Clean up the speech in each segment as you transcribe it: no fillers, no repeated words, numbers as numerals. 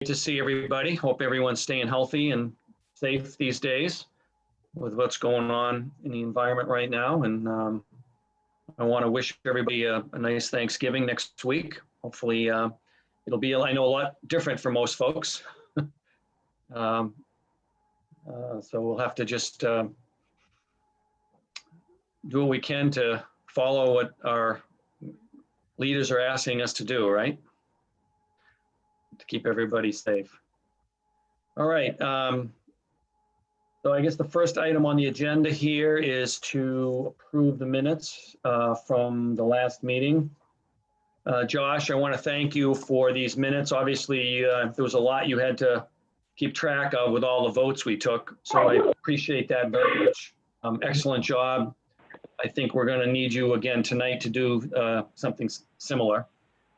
to see everybody. Hope everyone's staying healthy and safe these days with what's going on in the environment right now. And I want to wish everybody a nice Thanksgiving next week. Hopefully it'll be, I know, a lot different for most folks. So we'll have to just do what we can to follow what our leaders are asking us to do, right? To keep everybody safe. All right. So I guess the first item on the agenda here is to approve the minutes from the last meeting. Josh, I want to thank you for these minutes. Obviously, there was a lot you had to keep track of with all the votes we took. So I appreciate that very much. Excellent job. I think we're going to need you again tonight to do something similar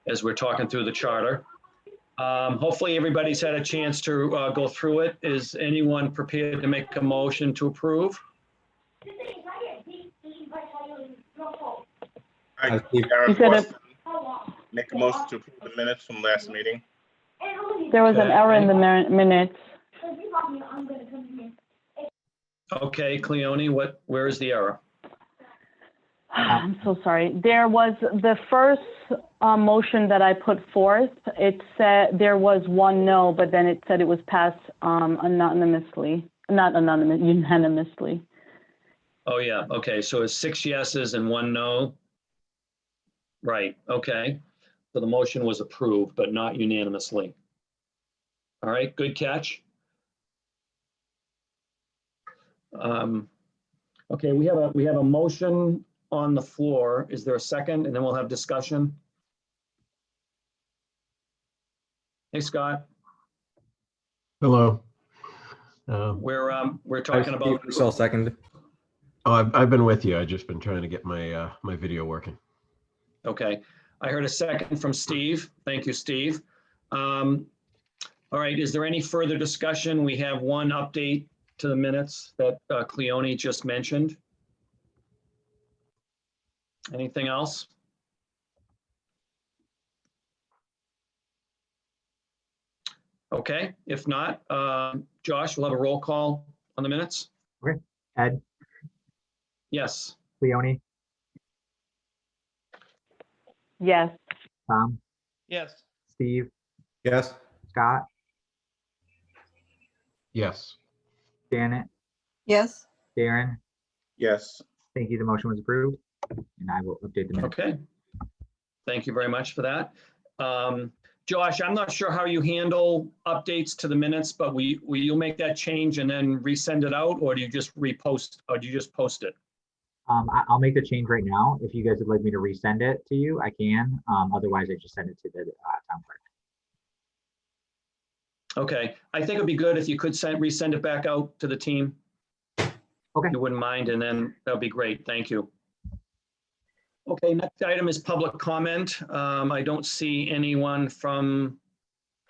as we're talking through the charter. Hopefully everybody's had a chance to go through it. Is anyone prepared to make a motion to approve? Hi, Aaron Boston. Make a motion to approve the minutes from last meeting. There was an error in the minutes. Okay, Cleone, where is the error? I'm so sorry. There was the first motion that I put forth. It said there was 1 no, but then it said it was passed unanimously. Oh yeah, okay, so it's 6 yeses and 1 no. Right, okay. So the motion was approved, but not unanimously. All right, good catch. Okay, we have a motion on the floor. Is there a second? And then we'll have discussion. Hey, Scott. Hello. We're talking about. Purcell, second. Oh, I've been with you. I've just been trying to get my my video working. Okay, I heard a second from Steve. Thank you, Steve. All right, is there any further discussion? We have one update to the minutes that Cleone just mentioned. Anything else? Okay, if not, Josh, we'll have a roll call on the minutes. Okay. Ed, Yes. Leone, Yes. Tom, Yes. Steve, Yes. Scott, Yes. Janet, Yes. Darren. Yes. Thank you. The motion was approved, and I will update the minutes. Okay. Thank you very much for that. Josh, I'm not sure how you handle updates to the minutes, but will you make that change and then resend it out, or do you just repost, or do you just post it? I'll make the change right now. If you guys would like me to resend it to you, I can. Otherwise, I just send it to the town clerk. Okay, I think it'd be good if you could resend it back out to the team. Okay. If you wouldn't mind, and then that'd be great. Thank you. Okay, next item is public comment. I don't see anyone from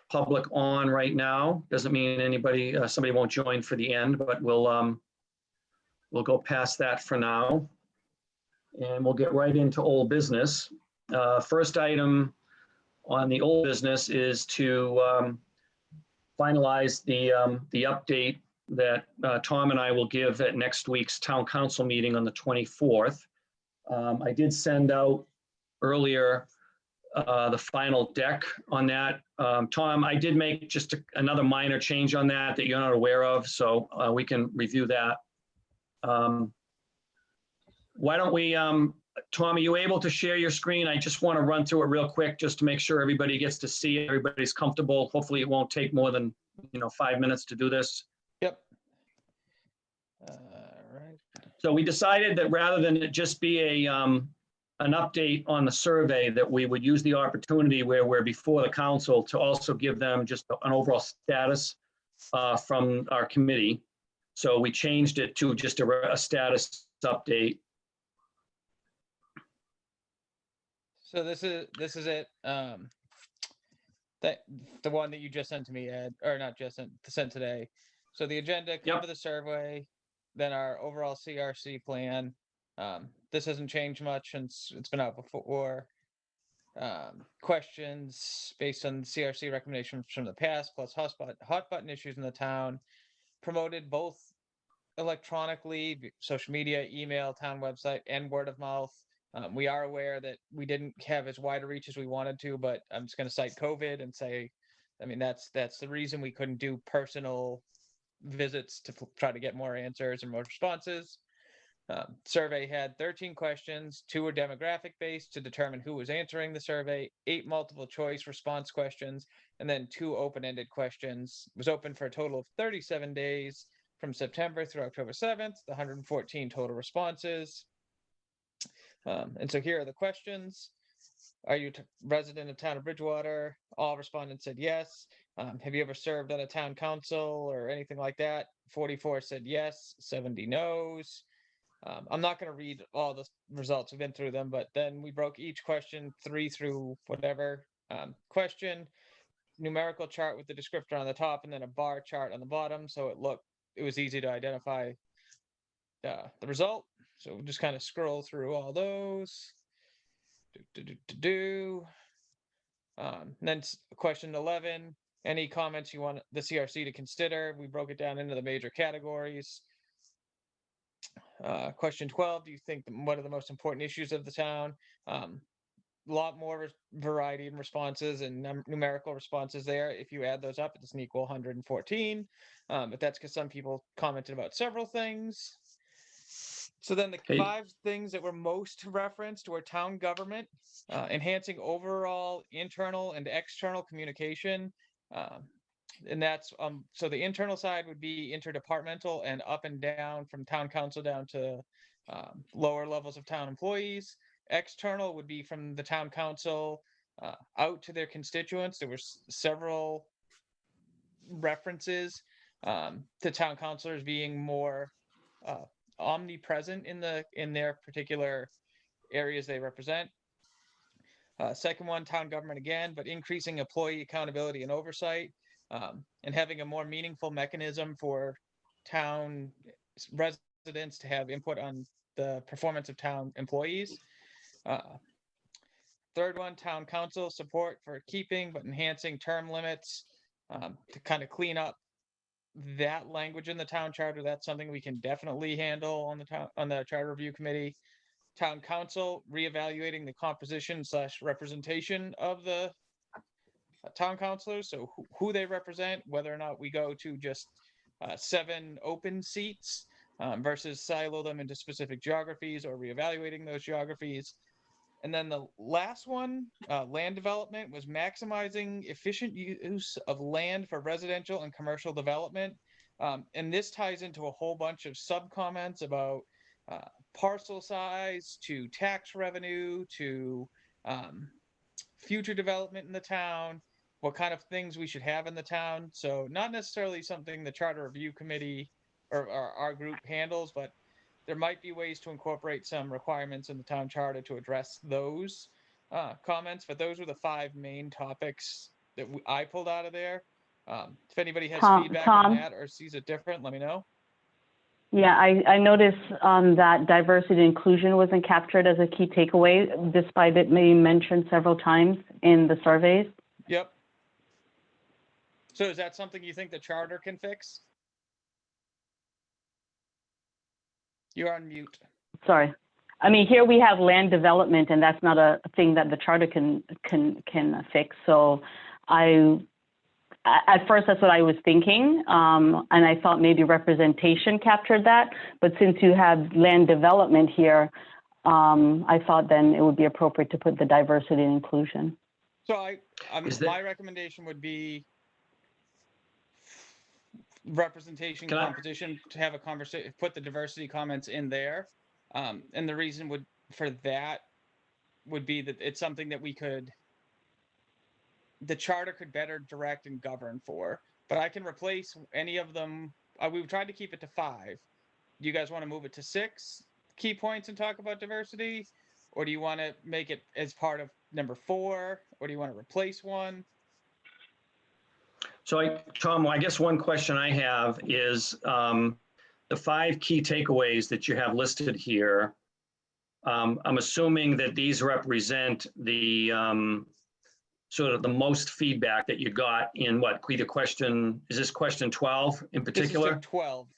public on right now. Doesn't mean anybody, somebody won't join for the end, but we'll go past that for now. And we'll get right into old business. First item on the old business is to finalize the update that Tom and I will give at next week's town council meeting on the 24th. I did send out earlier the final deck on that. Tom, I did make just another minor change on that you're not aware of, so we can review that. Why don't we, Tom, are you able to share your screen? I just want to run through it real quick just to make sure everybody gets to see it, everybody's comfortable. Hopefully it won't take more than 5 minutes to do this. Yep. Right. So we decided that rather than it just be an update on the survey, that we would use the opportunity where we're before the council to also give them just an overall status from our committee. So we changed it to just a status update. So this is it. That the one that you just sent to me, Ed, or not just sent today. So the agenda, cover the survey, then our overall CRC plan. This hasn't changed much since it's been out before. questions based on CRC recommendations from the past, plus hot button issues in the town. Promoted both electronically, social media, email, town website, and word of mouth. We are aware that we didn't have as wide a reach as we wanted to, but I'm just going to cite COVID and say, I mean, that's the reason we couldn't do personal visits to try to get more answers and more responses. Survey had 13 questions. 2 were demographic based to determine who was answering the survey, 8 multiple choice response questions, and then 2 open-ended questions. It was open for a total of 37 days from September through October 7th, the 114 total responses. And so here are the questions. Are you a resident of town of Bridgewater? All respondents said yes. Have you ever served on a town council or anything like that? 44 said yes, 70 no's. I'm not going to read all the results. We've been through them, but then we broke each question 3 through whatever question, numerical chart with the descriptor on the top and then a bar chart on the bottom. So it was easy to identify the result. So we'll just kind of scroll through all those. Then question 11, any comments you want the CRC to consider? We broke it down into the major categories. Question 12, do you think what are the most important issues of the town? A lot more variety in responses and numerical responses there. If you add those up, it doesn't equal 114. But that's because some people commented about several things. So then the 5 things that were most referenced were town government, enhancing overall internal and external communication. And that's so the internal side would be interdepartmental and up and down from town council down to lower levels of town employees. External would be from the town council out to their constituents. There were several references to town councilors being more omnipresent in their particular areas they represent. Second one, town government again, but increasing employee accountability and oversight. And having a more meaningful mechanism for town residents to have input on the performance of town employees. Third one, town council support for keeping but enhancing term limits to kind of clean up that language in the town charter. That's something we can definitely handle on the charter review committee. Town council reevaluating the composition / representation of the town councilors, so who they represent, whether or not we go to just 7 open seats versus silo them into specific geographies or reevaluating those geographies. And then the last one, land development, was maximizing efficient use of land for residential and commercial development. And this ties into a whole bunch of sub-comments about parcel size to tax revenue to future development in the town, what kind of things we should have in the town. So not necessarily something the Charter Review Committee or our group handles, but there might be ways to incorporate some requirements in the town charter to address those comments. But those were the 5 main topics that I pulled out of there. If anybody has feedback on that or sees it different, let me know. Yeah, I noticed that diversity and inclusion wasn't captured as a key takeaway, despite it being mentioned several times in the surveys. Yep. So is that something you think the charter can fix? You're on mute. Sorry. I mean, here we have land development, and that's not a thing that the charter can fix. So at first, that's what I was thinking, and I thought maybe representation captured that. But since you have land development here, I thought then it would be appropriate to put the diversity and inclusion. So my recommendation would be representation composition, to have a conversation, put the diversity comments in there. And the reason for that would be that it's something that the charter could better direct and govern for. But I can replace any of them. We've tried to keep it to 5. Do you guys want to move it to 6 key points and talk about diversity? Or do you want to make it as part of number 4? Or do you want to replace one? So Tom, I guess one question I have is the 5 key takeaways that you have listed here. I'm assuming that these represent the sort of the most feedback that you got in what, either question, is this question 12 in This is to particular? 12.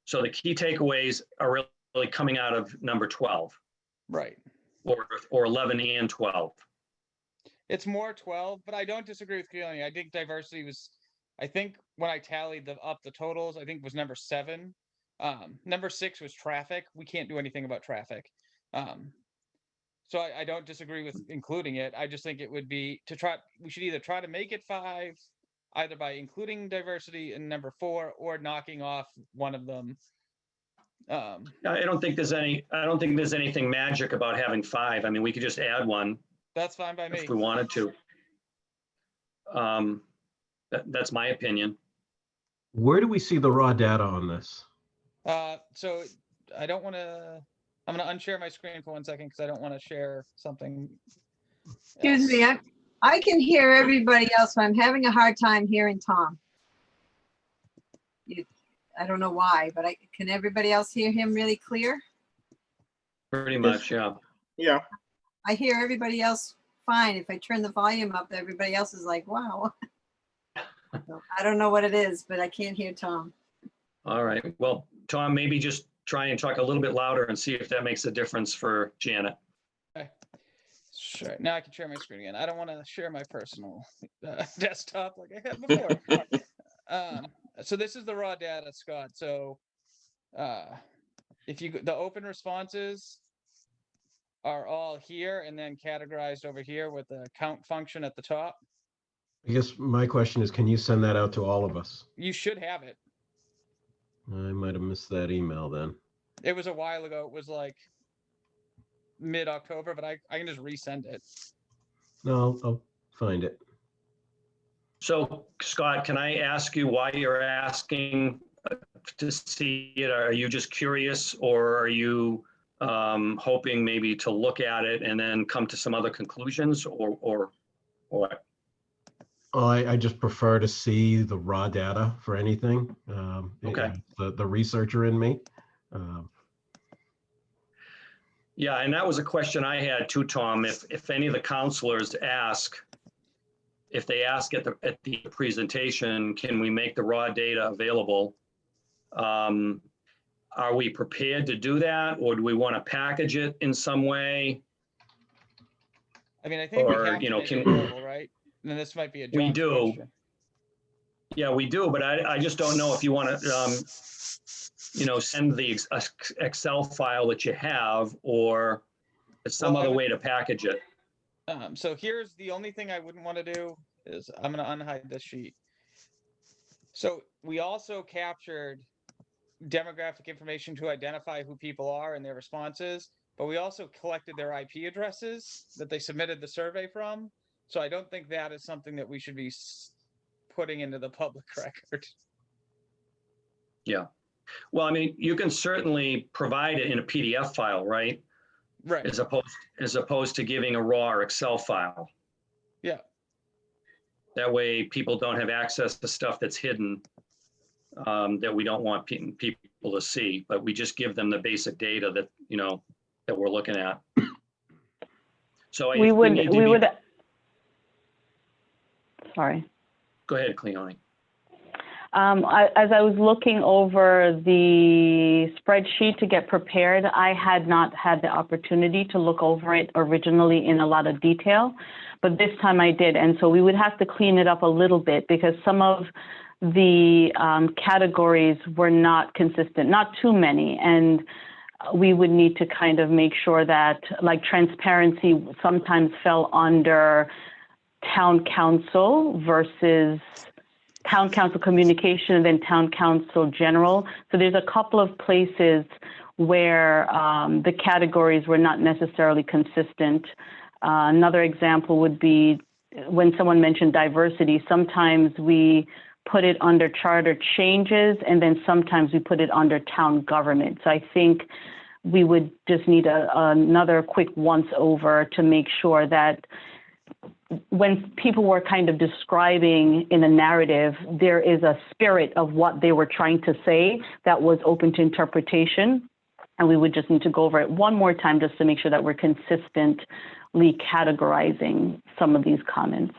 So the key takeaways are really coming out of number 12 Right. or 11 and 12. It's more 12, but I don't disagree with Keeling. I think diversity was, I think when I tallied up the totals, I think was number 7. Number 6 was traffic. We can't do anything about traffic. So I don't disagree with including it. I just think it would be we should either try to make it 5, either by including diversity in number 4 or knocking off one of them. I don't think there's anything magic about having 5. I mean, we could just add one That's fine by me. if we wanted to. That's my opinion. Where do we see the raw data on this? So I don't want to, I'm going to unshare my screen for 1 second because I don't want to share something. Excuse me, else. I can hear everybody else, but I'm having a hard time hearing Tom. I don't know why, but can everybody else hear him really clear? Pretty much, yeah. Yeah, I hear everybody else fine. If I turn the volume up, everybody else is like, wow. So, I don't know what it is, but I can't hear Tom. All right. Well, Tom, maybe just try and talk a little bit louder and see if that makes a difference for Janet. Sure. Now I can share my screen again. I don't want to share my personal desktop like I had before. So this is the raw data, Scott. So if the open responses are all here and then categorized over here with the count function at the top. I guess my question is, can you send that out to all of us? You should have it. I might have missed that email then. It was a while ago. It was like mid-October, but I can just resend it. No, I'll find it. So Scott, can I ask you why you're asking to see it? Are you just curious, or are you hoping maybe to look at it and then come to some other conclusions, or what? Oh, I just prefer to see the raw data for anything. Okay. The researcher in me. Yeah, and that was a question I had too, Tom. If any of the counselors ask, if they ask at the presentation, can we make the raw data available? Are we prepared to do that, or do we want to package it in some way? I mean, I think we Or, have you to know, make can- it available, right? And then this might be a We John's do. question. Yeah, we do, but I just don't know if you want to, send the Excel file that you have, or some Well, I other would- way to package it. So here's the only thing I wouldn't want to do is I'm going to unhide this sheet. So we also captured demographic information to identify who people are and their responses, but we also collected their IP addresses that they submitted the survey from. So I don't think that is something that we should be putting into the public record. Yeah. Well, I mean, you can certainly provide it in a PDF file, right? Right. As opposed to giving a raw Excel file. Yeah. That way people don't have access to stuff that's hidden, that we don't want people to see, but we just give them the basic data that, that we're looking at. So We would, sorry. Go ahead, Cleone. As I was looking over the spreadsheet to get prepared, I had not had the opportunity to look over it originally in a lot of detail, but this time I did. And so we would have to clean it up a little bit because some of the categories were not consistent, not too many. And we would need to kind of make sure that, like, transparency sometimes fell under town council versus town council communication and then town council general. So there's a couple of places where the categories were not necessarily consistent. Another example would be when someone mentioned diversity, sometimes we put it under charter changes and then sometimes we put it under town government. So I think we would just need another quick once over to make sure that when people were kind of describing in a narrative, there is a spirit of what they were trying to say that was open to interpretation. And we would just need to go over it one more time just to make sure that we're consistently categorizing some of these comments,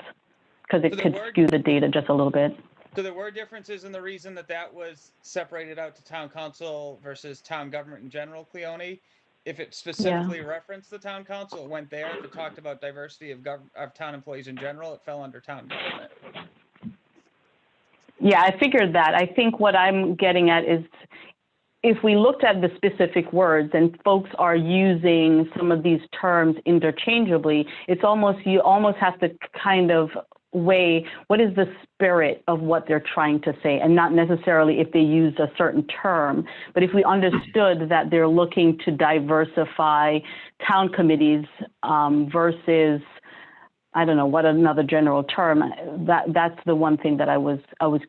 because it So there could were- skew the data just a little bit. So there were differences in the reason that that was separated out to town council versus town government in general, Cleone. If it specifically referenced the town council, it went there. If it talked about diversity of town employees in general, it fell under town government. Yeah, I figured that. I think what I'm getting at is if we looked at the specific words and folks are using some of these terms interchangeably, it's almost, you almost have to kind of weigh what is the spirit of what they're trying to say, and not necessarily if they used a certain term, but if we understood that they're looking to diversify town committees versus, I don't know, what another general term, that's the one thing that I was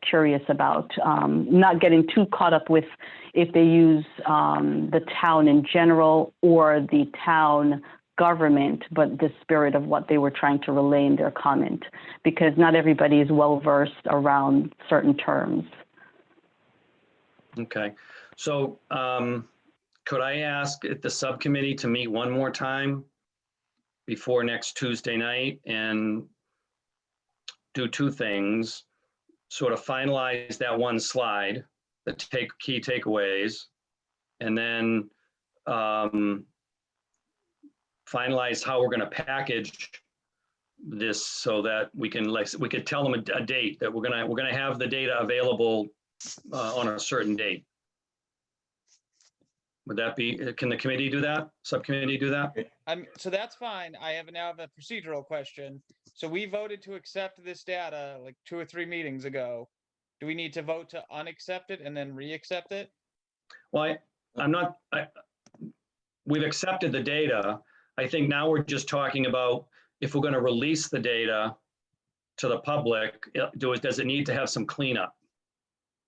curious about, not getting too caught up with if they use the town in general or the town government, but the spirit of what they were trying to relay in their comment, because not everybody is well versed around certain terms. Okay, so could I ask the subcommittee to meet one more time before next Tuesday night and do two things, sort of finalize that one slide, the key takeaways, and then finalize how we're going to package this so that we can, like, we could tell them a date that we're going to have the data available on a certain date. Would that be, can the committee do that? Subcommittee do that? So that's fine. I now have a procedural question. So we voted to accept this data like 2 or 3 meetings ago. Do we need to vote to unaccept it and then re-accept it? Well, we've accepted the data. I think now we're just talking about if we're going to release the data to the public, does it need to have some cleanup?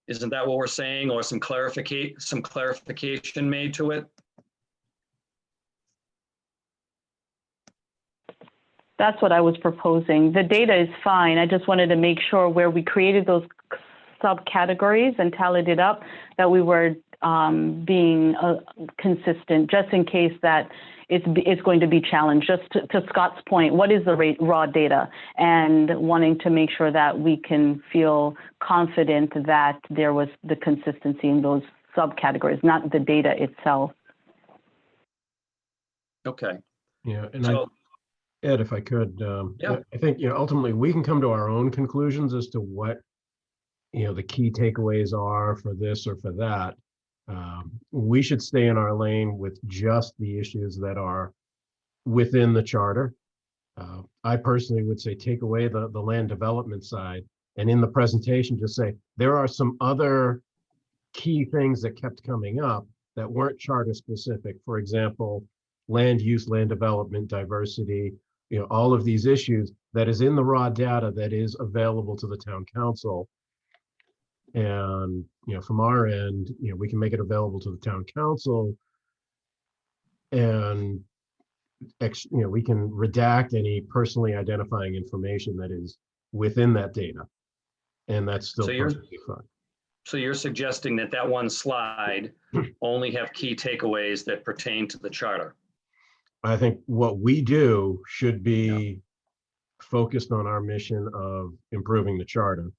Isn't that what we're saying, or some clarification made to it? That's what I was proposing. The data is fine. I just wanted to make sure where we created those subcategories and tallied it up, that we were being consistent, just in case that it's going to be challenged. Just to Scott's point, what is the raw data? And wanting to make sure that we can feel confident that there was the consistency in those subcategories, not the data itself. Okay. Yeah, and So, Ed, if I could, Yeah. I think, ultimately we can come to our own conclusions as to what, the key takeaways are for this or for that. We should stay in our lane with just the issues that are within the charter. I personally would say take away the land development side, and in the presentation just say there are some other key things that kept coming up that weren't charter specific. For example, land use, land development, diversity, all of these issues that is in the raw data that is available to the town council. And, from our end, we can make it available to the town council, and, we can redact any personally identifying information that is within that data. And that's still So you're- perfectly fine. so you're suggesting that one slide only have key takeaways that pertain to the charter? I think what we do should be focused on our mission of improving the charter.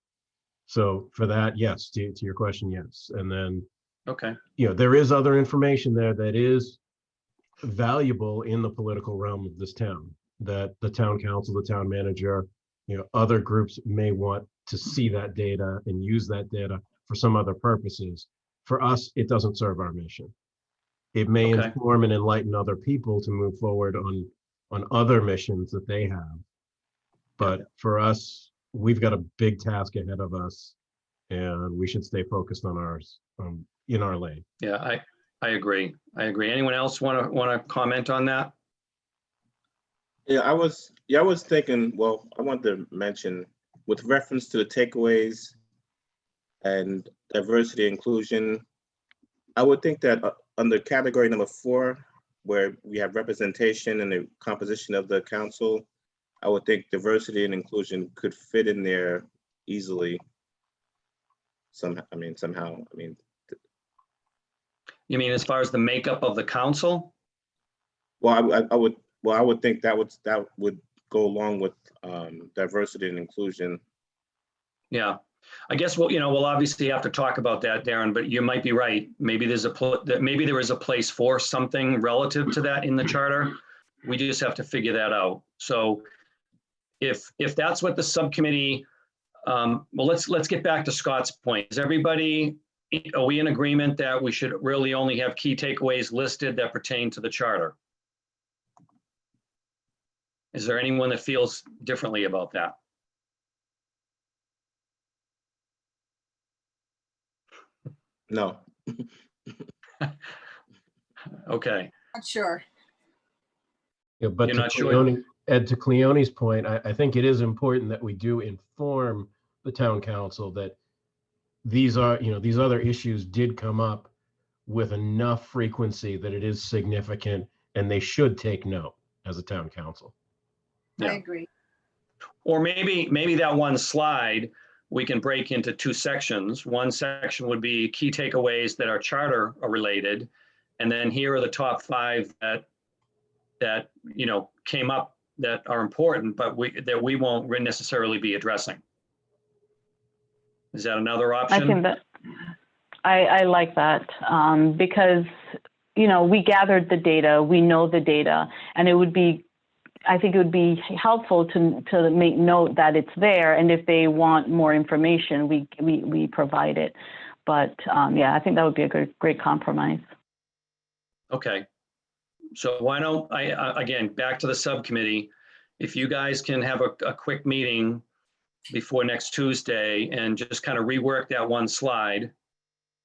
So for that, yes, to your question, yes. And then, Okay, there is other information there that is valuable in the political realm of this town, that the town council, the town manager, other groups may want to see that data and use that data for some other purposes. For us, it doesn't serve our mission. It may Okay. inform and enlighten other people to move forward on other missions that they have. But for us, we've got a big task ahead of us, and we should stay focused on ours, in our lane. yeah, I agree. Anyone else want to comment on that? Yeah, I was thinking, well, I wanted to mention with reference to the takeaways and diversity inclusion, I would think that under category number 4, where we have representation and the composition of the council, I would think diversity and inclusion could fit in there easily. Somehow. You mean as far as the makeup of the council? Well, I would think that would go along with diversity and inclusion. Yeah, I guess we'll obviously have to talk about that, Darren, but you might be right. Maybe maybe there is a place for something relative to that in the charter. We just have to figure that out. So if that's what the subcommittee, well, let's get back to Scott's point. Are we in agreement that we should really only have key takeaways listed that pertain to the charter? Is there anyone that feels differently about that? No. Okay, Not sure. Yeah, but You're to not sure? Cleone, Ed, to Cleone's point, I think it is important that we do inform the town council that these other issues did come up with enough frequency that it is significant and they should take note as a town council. I Yeah. agree. Or maybe that one slide, we can break into two sections. One section would be key takeaways that are charter related. And then here are the top 5 that came up that are important, but we won't necessarily be addressing. Is that another I option? think that, I like that, because, we gathered the data, we know the data, and I think it would be helpful to make note that it's there, and if they want more information, we provide it. But yeah, I think that would be a great compromise. Okay. So why don't again, back to the subcommittee, if you guys can have a quick meeting before next Tuesday and just kind of rework that one slide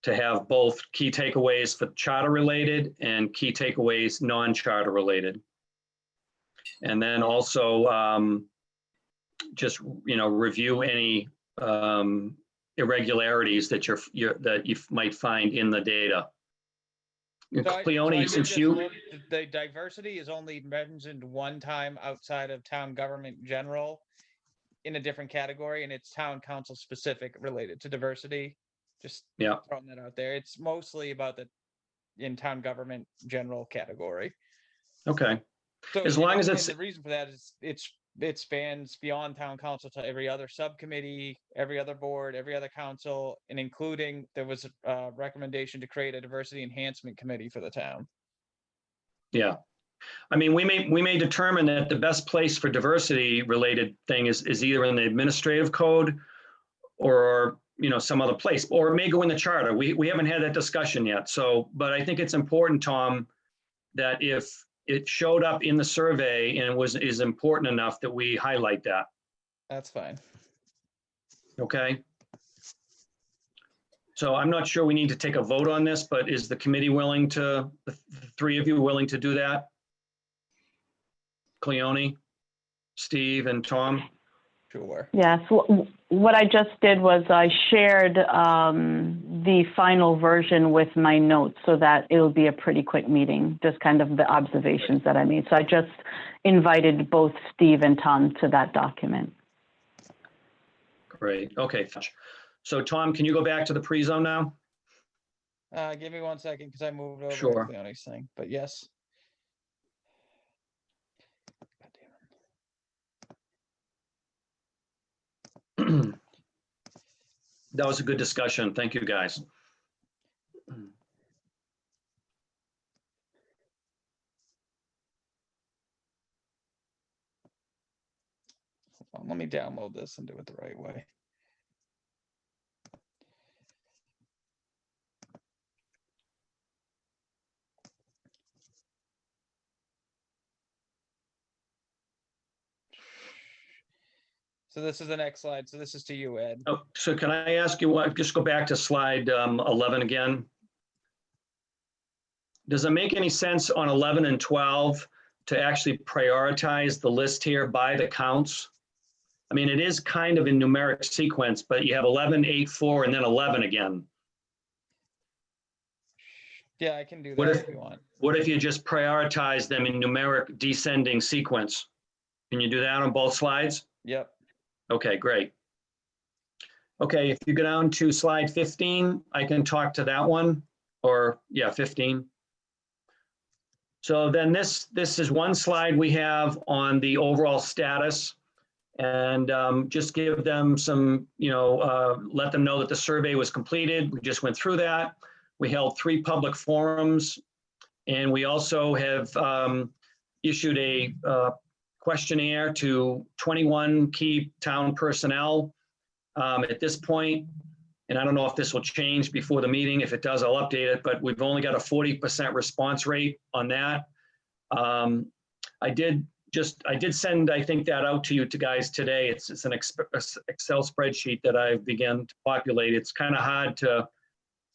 to have both key takeaways for charter related and key takeaways non-charter related. And then also just review any irregularities that you might find in the data. Cleone, since the diversity is only mentioned one time outside of town government general in a different category, and it's town council specific related to diversity. Just throwing that out there. It's mostly about in town government general category. Okay. So as long as the reason for that is it spans beyond town council to every other subcommittee, every other board, every other council, and including there was a recommendation to create a diversity enhancement committee for the town. Yeah. I mean, we may determine that the best place for diversity related thing is either in the administrative code or some other place, or it may go in the charter. We haven't had that discussion yet. So, but I think it's important, Tom, that if it showed up in the survey and is important enough that we highlight that. That's fine. Okay. So I'm not sure we need to take a vote on this, but is the committee willing to, the 3 of you willing to do that? Cleone, Steve, and Tom? Sure. Yes, what I just did was I shared the final version with my notes so that it'll be a pretty quick meeting, just kind of the observations that I made. So I just invited both Steve and Tom to that document. Great. Okay. So Tom, can you go back to the pre-zone now? Give me 1 second because I moved over Sure. to Cleone's thing, but yes. That was a good discussion. Thank you, guys. Let me download this and do it the right way. So this is the next slide. So this is to you, Ed. Oh, so can I ask you what, just go back to slide 11 again? Does it make any sense on 11 and 12 to actually prioritize the list here by the counts? I mean, it is kind of in numeric sequence, but you have 11, 8, 4, and then 11 again. Yeah, I can do What that if- if you want. What if you just prioritize them in numeric descending sequence? Can you do that on both slides? Yep. Okay, great. Okay, if you go down to slide 15, I can talk to that one. or yeah, 15. So then this is one slide we have on the overall status, and just give them some, let them know that the survey was completed. We just went through that. We held 3 public forums, and we also have issued a questionnaire to 21 key town personnel at this point. And I don't know if this will change before the meeting. If it does, I'll update it, but we've only got a 40% response rate on that. I did send, I think, that out to you guys today. It's an Excel spreadsheet that I've begun to populate. It's kind of hard to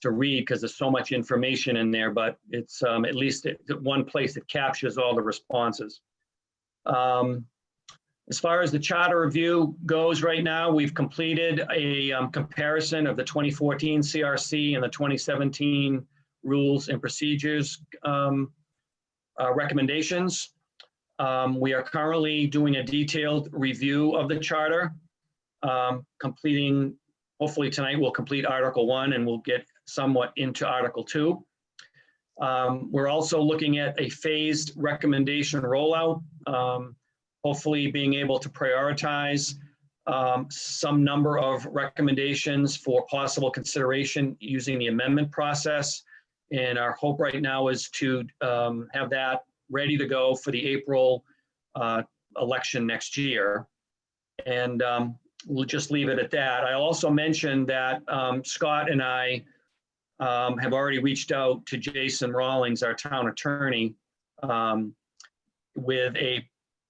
read because there's so much information in there, but it's at least one place that captures all the responses. As far as the charter review goes right now, we've completed a comparison of the 2014 CRC and the 2017 rules and procedures recommendations. We are currently doing a detailed review of the charter, completing, hopefully tonight we'll complete Article 1 and we'll get somewhat into Article 2. We're also looking at a phased recommendation rollout, hopefully being able to prioritize some number of recommendations for possible consideration using the amendment process. And our hope right now is to have that ready to go for the April election next year. And we'll just leave it at that. I also mentioned that Scott and I have already reached out to Jason Rawlings, our town attorney, with a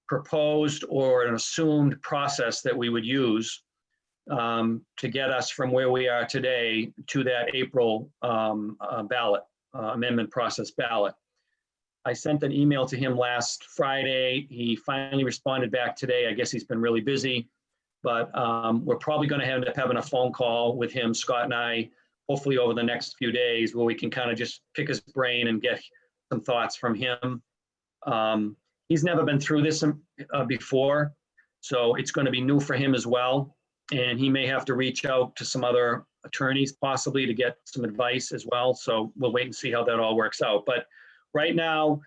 proposed or an assumed process that we would use to get us from where we are today to that April ballot, amendment process ballot. I sent an email to him last Friday. He finally responded back today. I guess he's been really busy, but we're probably going to end up having a phone call with him, Scott and I, hopefully over the next few days, where we can kind of just pick his brain and get some thoughts from him. He's never been through this before, so it's going to be new for him as well. And he may have to reach out to some other attorneys possibly to get some advice as well. So we'll wait and see how that all works out. But right now,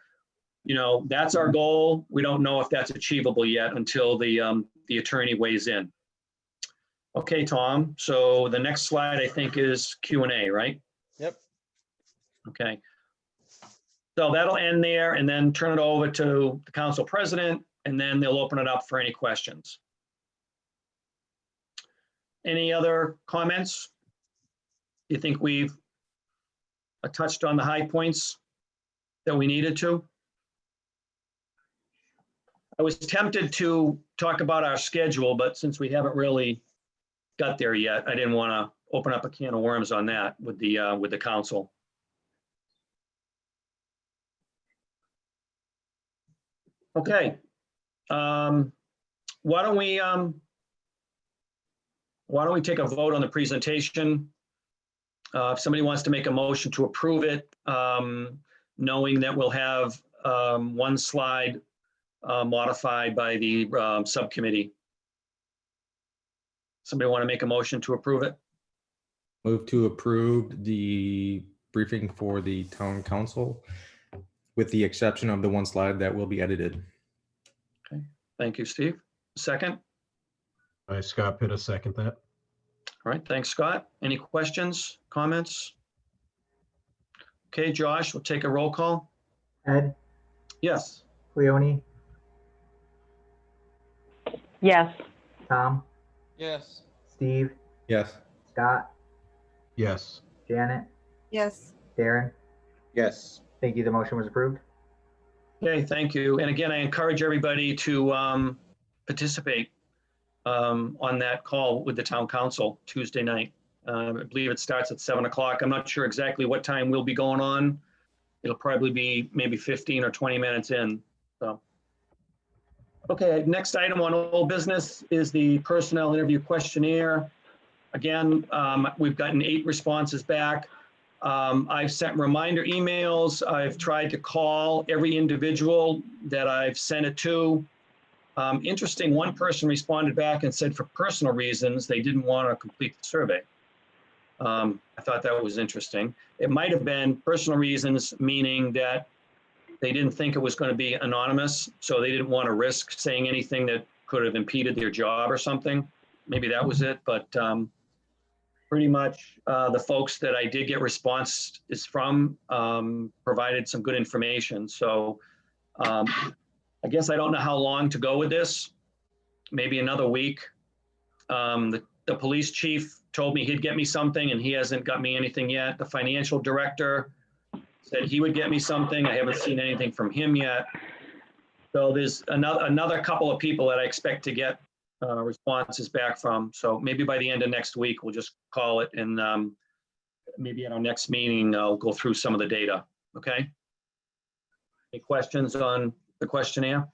that's our goal. We don't know if that's achievable yet until the attorney weighs in. Okay, Tom. So the next slide, I think, is Q&A, right? Yep. Okay. So that'll end there, and then turn it over to the council president, and then they'll open it up for any questions. Any other comments? You think we've touched on the high points that we needed to? I was tempted to talk about our schedule, but since we haven't really got there yet, I didn't want to open up a can of worms on that with the council. Okay. Why don't we take a vote on the presentation? If somebody wants to make a motion to approve it, knowing that we'll have one slide modified by the subcommittee. Somebody want to make a motion to approve it? Move to approve the briefing for the town council, with the exception of the one slide that will be edited. Okay, thank you, Steve. Second? By Scott Pitt, second that. All right, thanks, Scott. Any questions, comments? Okay, Josh, we'll take a roll call. Ed, Yes. Cleone, Yes. Tom, Yes. Steve, Yes. Scott, Yes. Janet, Yes, Darren. Yes. Thank you. The motion was approved. Okay, thank you. And again, I encourage everybody to participate on that call with the town council Tuesday night. I believe it starts at 7 o'clock. I'm not sure exactly what time we'll be going on. It'll probably be maybe 15 or 20 minutes in. So, okay, next item on old business is the personnel interview questionnaire. Again, we've gotten 8 responses back. I've sent reminder emails. I've tried to call every individual that I've sent it to. Interesting, one person responded back and said for personal reasons, they didn't want to complete the survey. I thought that was interesting. It might have been personal reasons, meaning that they didn't think it was going to be anonymous, so they didn't want to risk saying anything that could have impeded their job or something. Maybe that was it, but pretty much the folks that I did get response is from provided some good information. So I guess I don't know how long to go with this. Maybe another week. The police chief told me he'd get me something, and he hasn't got me anything yet. The financial director said he would get me something. I haven't seen anything from him yet. So there's another couple of people that I expect to get responses back from. So maybe by the end of next week, we'll just call it, and maybe at our next meeting, I'll go through some of the data. Okay? Any questions on the questionnaire?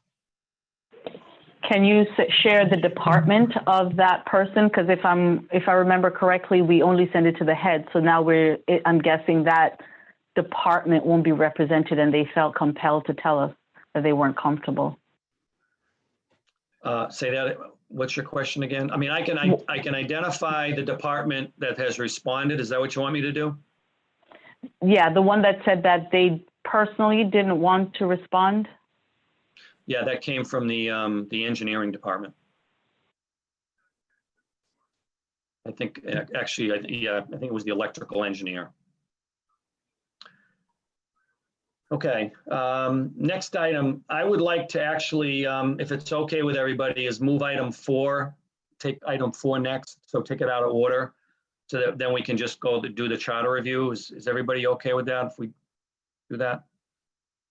Can you share the department of that person? Because if I remember correctly, we only send it to the head. So now I'm guessing that department won't be represented, and they felt compelled to tell us that they weren't comfortable. Say that. What's your question again? I mean, I can identify the department that has responded. Is that what you want me to do? Yeah, the one that said that they personally didn't want to respond. Yeah, that came from the engineering department. I think actually, I think it was the electrical engineer. Okay, next item, I would like to actually, if it's okay with everybody, is move item 4, take item 4 next. So take it out of order so that then we can just go to do the charter review. Is everybody okay with that if we do that?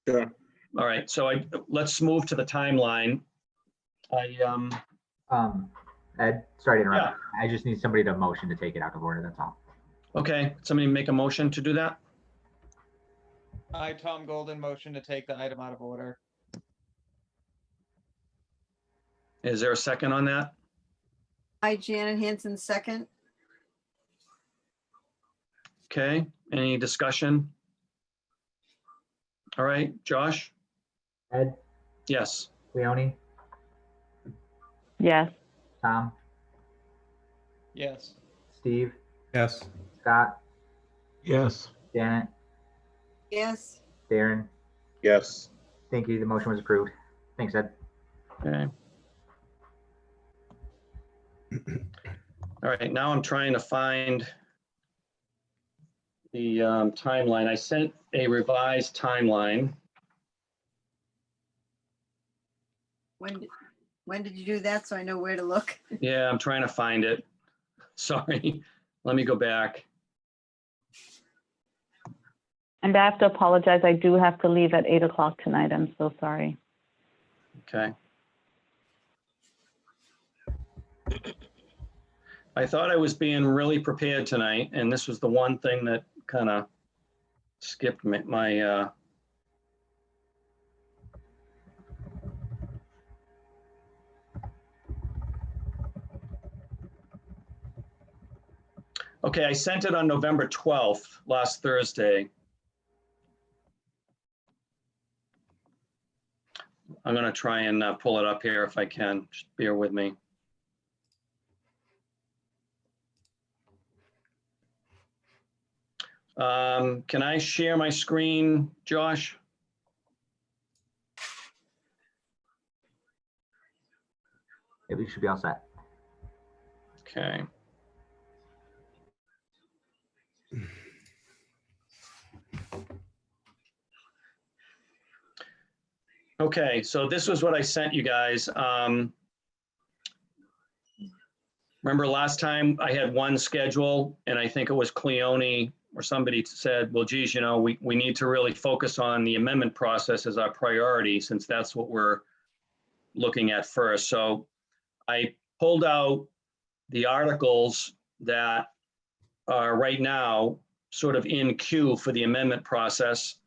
Sure. All right, so let's move to the timeline. Ed, sorry to interrupt. I just need somebody to motion to take it out of order, that's all. Okay, somebody make a motion to do that? I, Tom Golden, motion to take the item out of order. Is there a second on that? Hi, Janet Hanson, second. Okay, any discussion? All right, Josh? Ed, Yes. Leonie, Yes. Tom, Yes. Steve, Yes. Scott, Yes. Janet, Yes, Darren. Yes. Thank you. The motion was approved. Thanks, Ed. Okay. All right, now I'm trying to find the timeline. I sent a revised timeline. when did you do that? So I know where to look. Yeah, I'm trying to find it. Sorry, let me go back. And I have to apologize. I do have to leave at 8 o'clock tonight. I'm so sorry. Okay. I thought I was being really prepared tonight, and this was the one thing that kind of skipped my Okay, I sent it on November 12th, last Thursday. I'm going to try and pull it up here if I can. Just bear with me. Can I share my screen, Josh? Yeah, we should be all set. Okay. Okay, so this was what I sent you guys. Remember last time I had one schedule, and I think it was Cleone or somebody said, well, geez, you know, we need to really focus on the amendment process as our priority, since that's what we're looking at first. So I pulled out the articles that are right now sort of in queue for the amendment process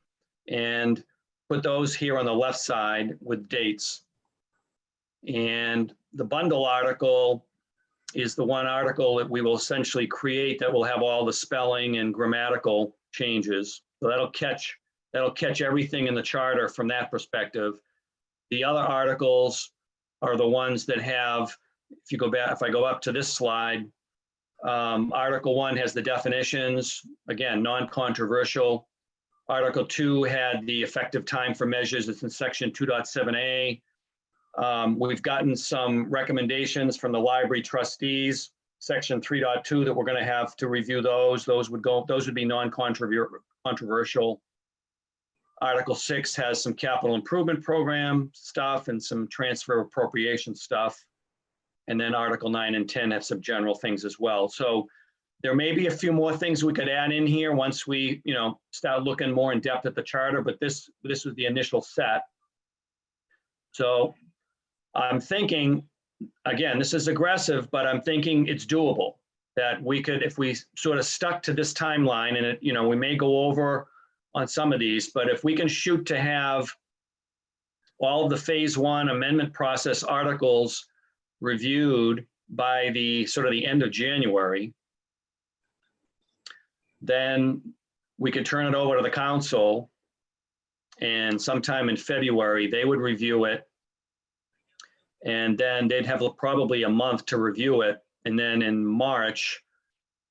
and put those here on the left side with dates. And the bundle article is the one article that we will essentially create that will have all the spelling and grammatical changes. So that'll catch everything in the charter from that perspective. The other articles are the ones that have, if I go up to this slide, Article 1 has the definitions, again, non-controversial. Article 2 had the effective time for measures. It's in section 2.7a. We've gotten some recommendations from the library trustees, section 3.2, that we're going to have to review those. Those would be non-controversial. Article 6 has some capital improvement program stuff and some transfer appropriation stuff. And then Article 9 and 10 have some general things as well. So there may be a few more things we could add in here once we, start looking more in depth at the charter, but this was the initial set. So I'm thinking, again, this is aggressive, but I'm thinking it's doable, that we could, if we sort of stuck to this timeline, and we may go over on some of these, but if we can shoot to have all of the phase 1 amendment process articles reviewed by the sort of the end of January, then we could turn it over to the council, and sometime in February, they would review it. And then they'd have probably a month to review it. And then in March,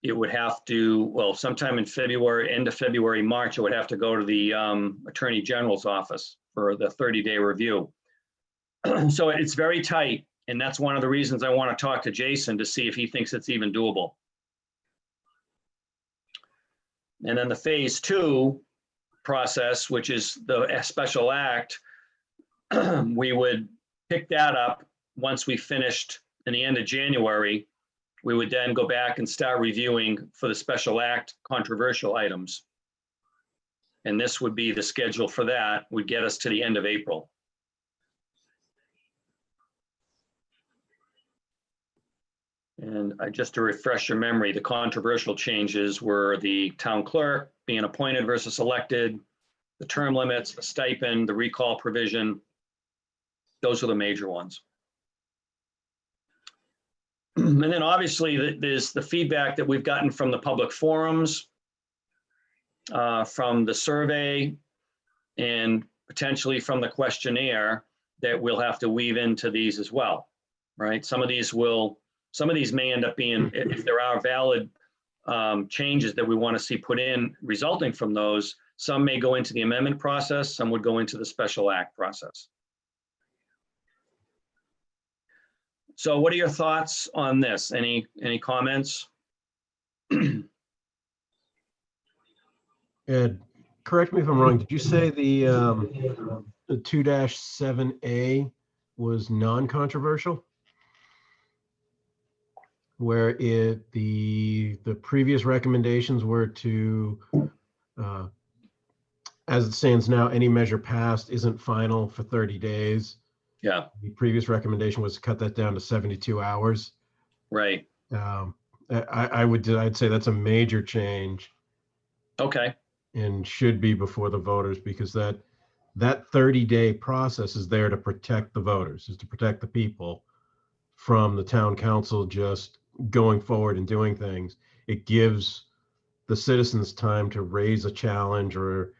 it would have to, well, sometime in February, end of February, March, it would have to go to the Attorney General's office for the 30-day review. So it's very tight. And that's one of the reasons I want to talk to Jason to see if he thinks it's even doable. And then the phase 2 process, which is the special act, we would pick that up once we finished in the end of January. We would then go back and start reviewing for the special act controversial items. And this would be the schedule for that, would get us to the end of April. And just to refresh your memory, the controversial changes were the town clerk being appointed versus elected, the term limits, the stipend, the recall provision. Those are the major ones. And then obviously there's the feedback that we've gotten from the public forums, from the survey, and potentially from the questionnaire that we'll have to weave into these as well, right? Some of these may end up being, if there are valid changes that we want to see put in resulting from those, some may go into the amendment process, some would go into the special act process. So what are your thoughts on this? Any comments? Ed, correct me if I'm wrong. Did you say the 2-7A was non-controversial? Where the previous recommendations were to, as it stands now, any measure passed isn't final for 30 days. Yeah. The previous recommendation was to cut that down to 72 hours. Right. I'd say that's a major change. Okay. And should be before the voters, because that 30-day process is there to protect the voters, is to protect the people from the town council just going forward and doing things. It gives the citizens time to raise a challenge or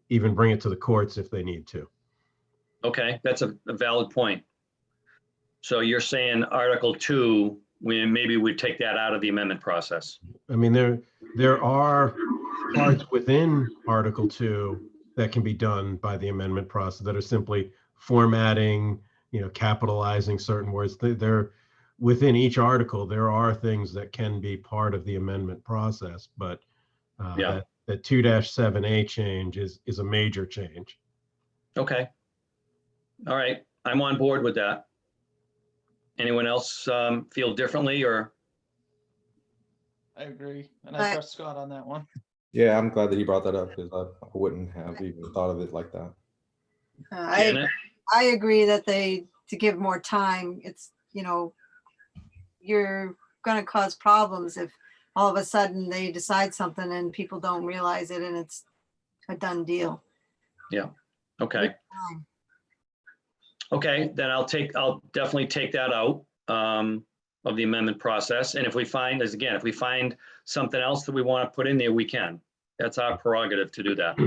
even bring it to the courts if they need to. Okay, that's a valid point. So you're saying Article 2, maybe we'd take that out of the amendment process. I mean, there are parts within Article 2 that can be done by the amendment process that are simply formatting, capitalizing certain words. They're within each article. There are things that can be part of the amendment process, but that 2-7A change is a major change. Okay. All right, I'm on board with that. Anyone else feel differently or? I agree. And I trust Scott on that one. Yeah, I'm glad that he brought that up because I wouldn't have even thought of it like that. I agree that to give more time, it's, you're going to cause problems if all of a sudden they decide something and people don't realize it and it's a done deal. Yeah. Okay. Okay, then I'll definitely take that out of the amendment process. And if we find something else that we want to put in there, we can. That's our prerogative to do that.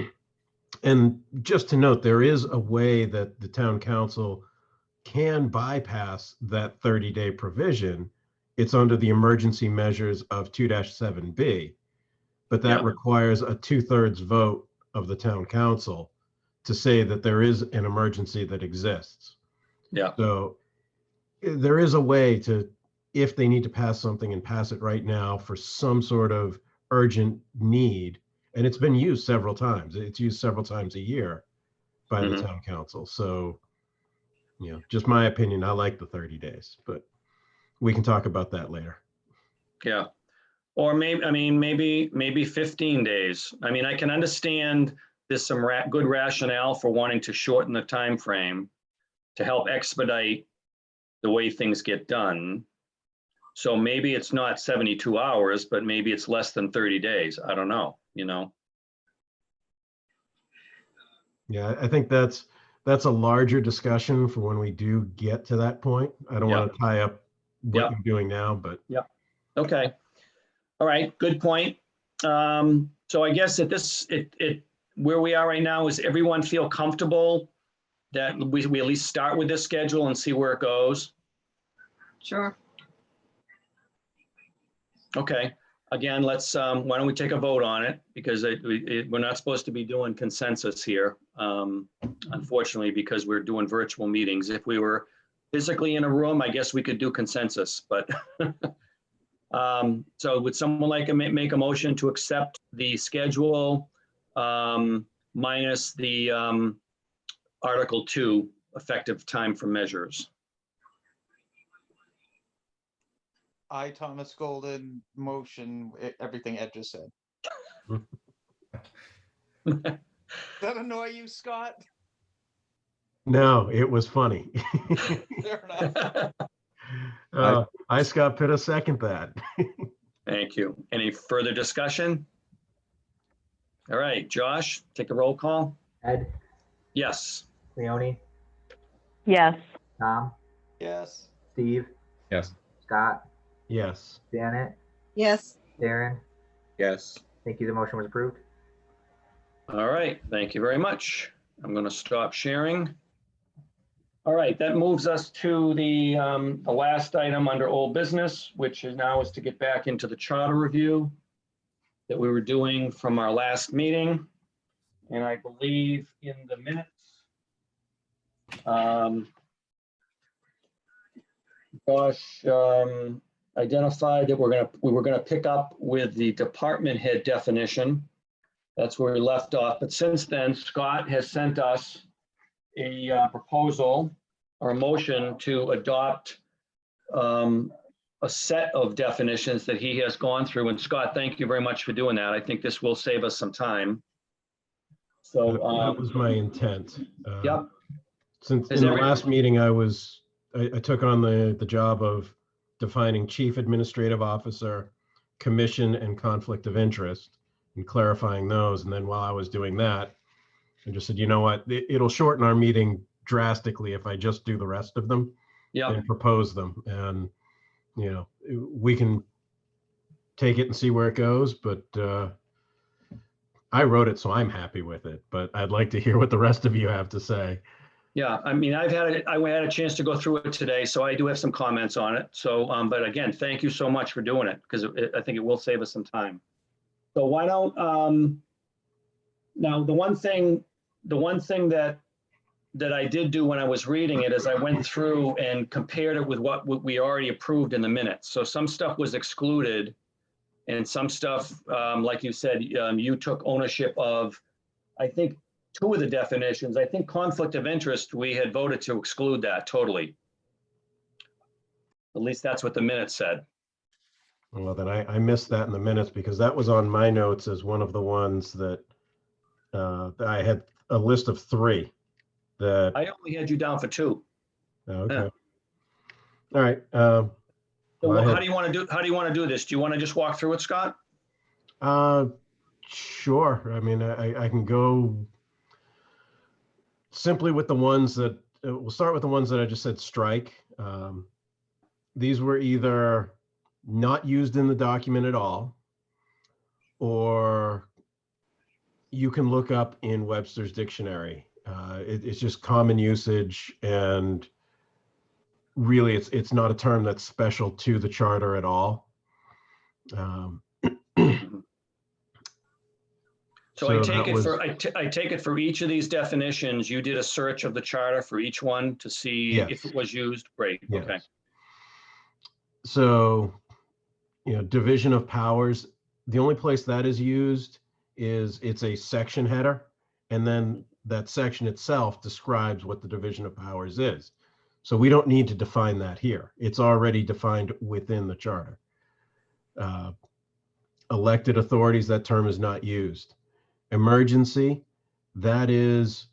And just to note, there is a way that the town council can bypass that 30-day provision it's under the emergency measures of 2-7B. But that Yeah. requires a 2/3 vote of the town council to say that there is an emergency that exists. Yeah. So there is a way to, if they need to pass something and pass it right now for some sort of urgent need, and it's been used several times. It's used several times a year by the Mhm. town council. So, just my opinion, I like the 30 days, but we can talk about that later. Yeah. Or maybe, I mean, maybe 15 days. I mean, I can understand there's some good rationale for wanting to shorten the time frame to help expedite the way things get done. So maybe it's not 72 hours, but maybe it's less than 30 days. I don't know, Yeah, I think that's a larger discussion for when we do get to that point. I don't want to tie up what Yeah. you're doing now, but Okay. All right, good point. So I guess at where we are right now is everyone feel comfortable that we at least start with this schedule and see where it goes? Sure. Okay, again, let's, why don't we take a vote on it? Because we're not supposed to be doing consensus here, unfortunately, because we're doing virtual meetings. If we were physically in a room, I guess we could do consensus, but so would someone like to make a motion to accept the schedule minus the Article 2 effective time for measures? I, Thomas Golden, motion everything Ed just said. Does that annoy you, Scott? no, it was funny. Fair enough. I, Scott Pitta, second that. Thank you. Any further discussion? All right, Josh, take a roll call. Ed, Yes. Leonie, Yes. Tom, Yes. Steve, Yes. Scott, Yes. Janet, Yes. Darren. Yes. Thank you. The motion was approved. All right, thank you very much. I'm going to stop sharing. All right, that moves us to the last item under old business, which is now is to get back into the charter review that we were doing from our last meeting. And I believe in the minutes, Josh identified that we were gonna pick up with the department head definition. That's where we left off. But since then, Scott has sent us a proposal or a motion to adopt a set of definitions that he has gone through. And Scott, thank you very much for doing that. I think this will save us some time. So That was my intent. Yep. Since Is in the every- last meeting, I took on the job of defining chief administrative officer, commission, and conflict of interest, and clarifying those. And then while I was doing that, I just said, you know what, it'll shorten our meeting drastically if I just do the rest of them Yeah, and propose them. And, we can take it and see where it goes, but I wrote it, so I'm happy with it, but I'd like to hear what the rest of you have to say. yeah. I mean, I had a chance to go through it today, so I do have some comments on it. So, but again, thank you so much for doing it because I think it will save us some time. So why don't, now the one thing that I did do when I was reading it is I went through and compared it with what we already approved in the minutes. So some stuff was excluded and some stuff, like you said, you took ownership of, I think, 2 of the definitions. I think conflict of interest, we had voted to exclude that totally. At least that's what the minutes said. Well, then I missed that in the minutes because that was on my notes as one of the ones that I had a list of 3 that. I only had you down for 2. Okay. Yeah. All right. So Well, I how had- do you want to do this? Do you want to just walk through it, Scott? Sure. I mean, I can go simply with the ones that, we'll start with the ones that I just said strike. These were either not used in the document at all, or you can look up in Webster's dictionary. It's just common usage, and really, it's not a term that's special to the charter at all. So I So take that it was- for, I take it for each of these definitions, you did a search of the charter for each one to see if Yes. it was used? Great, okay. Yes. So, division of powers, the only place that is used is it's a section header. And then that section itself describes what the division of powers is. So we don't need to define that here. It's already defined within the charter. Elected authorities, that term is not used. Emergency, that's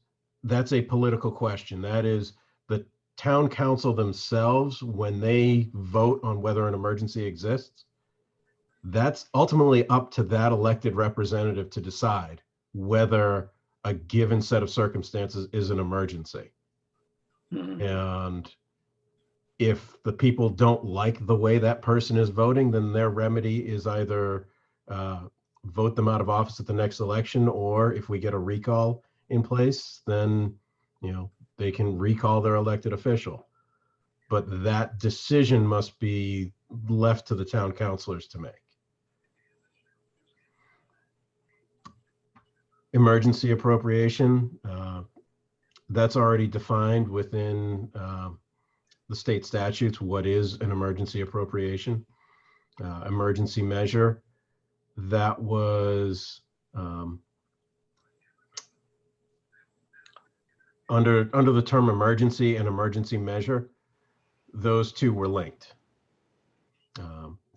a political question. That is the town council themselves, when they vote on whether an emergency exists, that's ultimately up to that elected representative to decide whether a given set of circumstances is an emergency. Mhm. And if the people don't like the way that person is voting, then their remedy is either vote them out of office at the next election, or if we get a recall in place, then they can recall their elected official. But that decision must be left to the town councilors to make. Emergency appropriation, that's already defined within the state statutes. What is an emergency appropriation? Emergency measure, that was under the term emergency and emergency measure, those two were linked.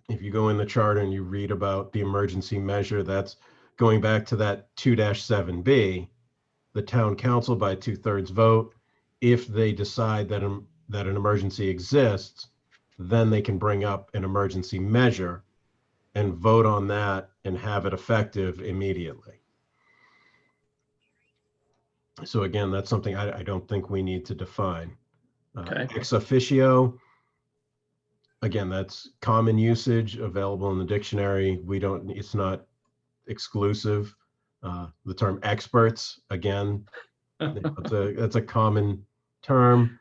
If you go in the charter and you read about the emergency measure, that's going back to that 2-7B, the town council by 2/3 vote, if they decide that an emergency exists, then they can bring up an emergency measure and vote on that and have it effective immediately. So again, that's something I don't think we need to define. Okay. Ex officio, again, that's common usage available in the dictionary. It's not exclusive. The term experts, again, that's a common term.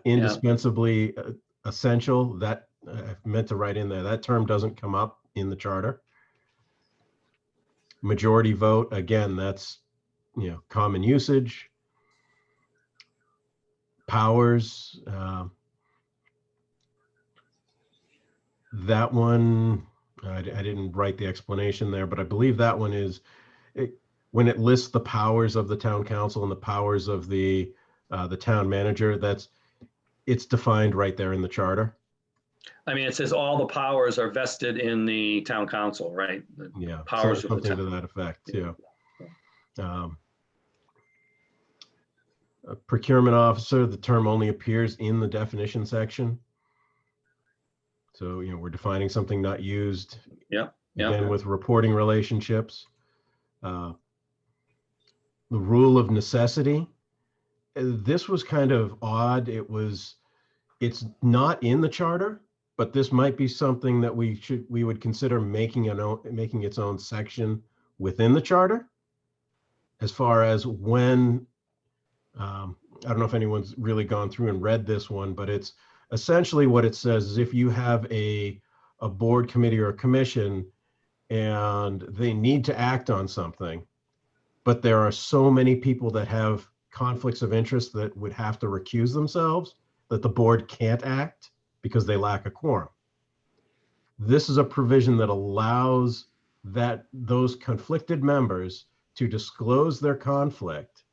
Indispensably essential, that I meant to write in there, that term doesn't come up in the charter. Majority vote, again, that's common usage. Powers, that one, I didn't write the explanation there, but I believe that one is when it lists the powers of the town council and the powers of the town manager, it's defined right there in the charter. I mean, it says all the powers are vested in the town council, right? The Yeah, powers of the something to town. that effect, yeah. A procurement officer, the term only appears in the definition section. So, we're defining something not used. Yeah. Again, with reporting relationships. The rule of necessity. This was kind of odd. It's not in the charter, but this might be something that we would consider making its own section within the charter. As far as when, I don't know if anyone's really gone through and read this one, but it's essentially what it says is if you have a board, committee, or a commission and they need to act on something, but there are so many people that have conflicts of interest that would have to recuse themselves, that the board can't act because they lack a quorum. This is a provision that allows those conflicted members to disclose their conflict,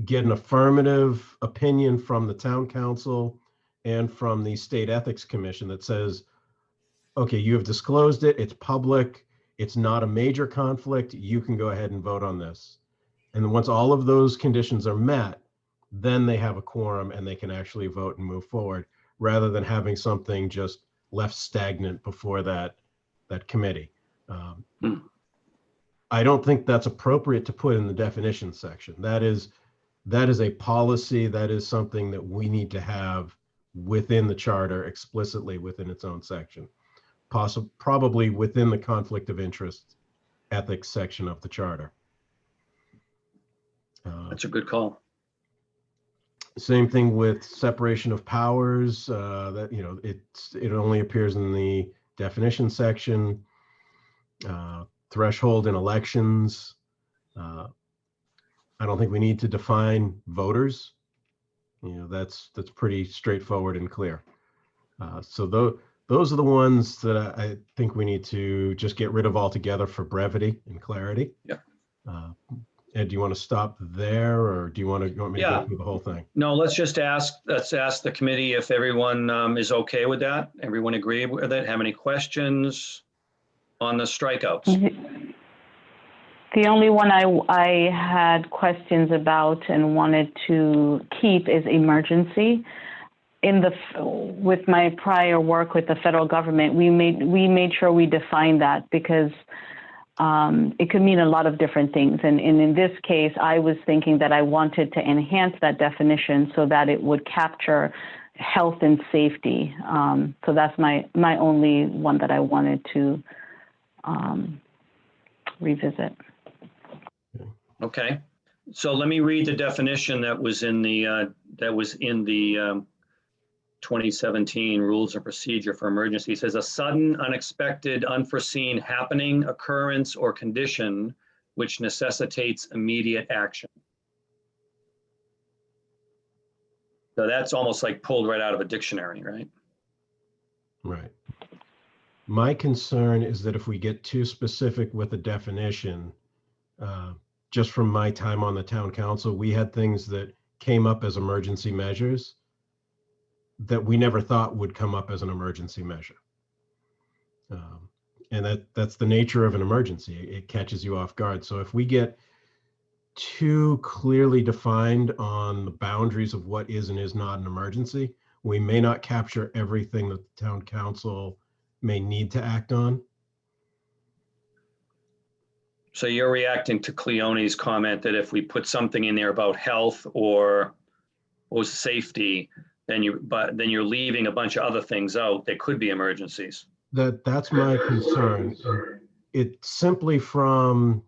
get an affirmative opinion from the town council and from the state ethics commission that says, okay, you have disclosed it, it's public, it's not a major conflict, you can go ahead and vote on this. And then once all of those conditions are met, then they have a quorum and they can actually vote and move forward, rather than having something just left stagnant before that committee. I don't think that's appropriate to put in the definition section. That is a policy, that is something that we need to have within the charter, explicitly within its own section, probably within the conflict of interest ethics section of the charter. That's a good call. Same thing with separation of powers, that, it only appears in the definition section. Threshold in elections. I don't think we need to define voters. That's pretty straightforward and clear. So those are the ones that I think we need to just get rid of altogether for brevity and clarity. Yeah. Ed, do you want to stop there, or do you want me to Yeah. go through the whole thing? No, let's ask the committee if everyone is okay with that. Everyone agree with it? Have any questions on the strikeouts? The only one I had questions about and wanted to keep is emergency. With my prior work with the federal government, we made sure we defined that, because it could mean a lot of different things. And in this case, I was thinking that I wanted to enhance that definition so that it would capture health and safety. So that's my only one that I wanted to revisit. Okay, so let me read the definition that was in the 2017 Rules of Procedure for Emergency. It says a sudden, unexpected, unforeseen happening, occurrence, or condition which necessitates immediate action. So that's almost like pulled right out of a dictionary, right? Right. My concern is that if we get too specific with a definition, just from my time on the town council, we had things that came up as emergency measures that we never thought would come up as an emergency measure. And that's the nature of an emergency. It catches you off guard. So if we get too clearly defined on the boundaries of what is and is not an emergency, we may not capture everything that the town council may need to act on. So you're reacting to Cleone's comment that if we put something in there about health or safety, then you're leaving a bunch of other things out. They could be emergencies. That's my concern. It's simply from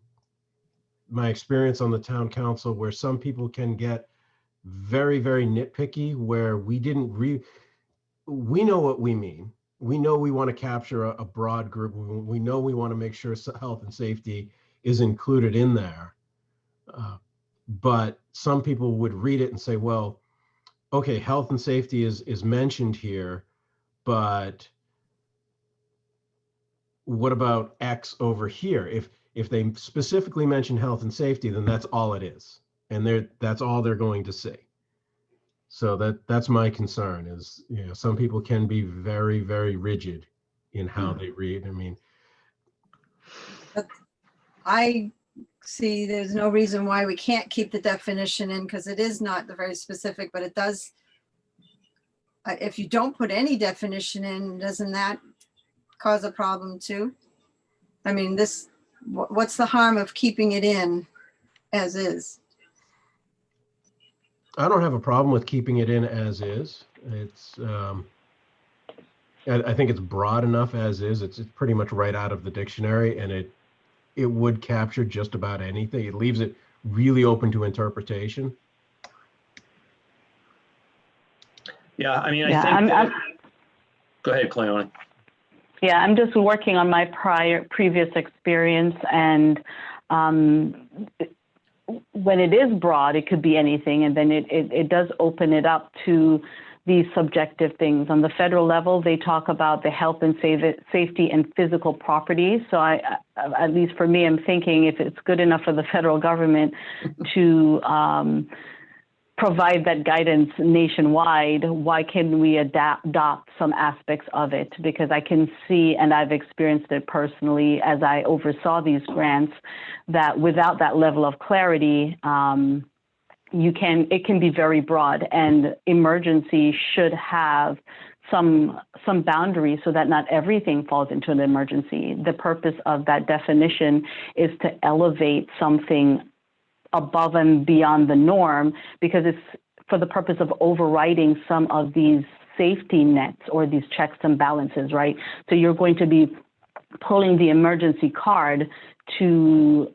my experience on the town council, where some people can get very, very nitpicky, where we know what we mean. We know we want to capture a broad group. We know we want to make sure health and safety is included in there. But some people would read it and say, well, okay, health and safety is mentioned here, but what about X over here? If they specifically mention health and safety, then that's all it is. And that's all they're going to see. So that's my concern is, some people can be very, very rigid in how they read. I mean, I see there's no reason why we can't keep the definition in, because it is not very specific, but it does. If you don't put any definition in, doesn't that cause a problem too? I mean, what's the harm of keeping it in as is? I don't have a problem with keeping it in as is. It's, I think it's broad enough as is. It's pretty much right out of the dictionary, and it would capture just about anything. It leaves it really open to interpretation. Yeah, I mean, Yeah, I think that, go ahead, Cleone. Yeah, I'm just working on my previous experience, and when it is broad, it could be anything, and then it does open it up to these subjective things. On the federal level, they talk about the health and safety and physical properties. So at least for me, I'm thinking if it's good enough for the federal government to provide that guidance nationwide, why can't we adopt some aspects of it? Because I can see, and I've experienced it personally as I oversaw these grants, that without that level of clarity, it can be very broad, and emergency should have some boundaries so that not everything falls into an emergency. The purpose of that definition is to elevate something above and beyond the norm, because it's for the purpose of overriding some of these safety nets or these checks and balances, right? So you're going to be pulling the emergency card to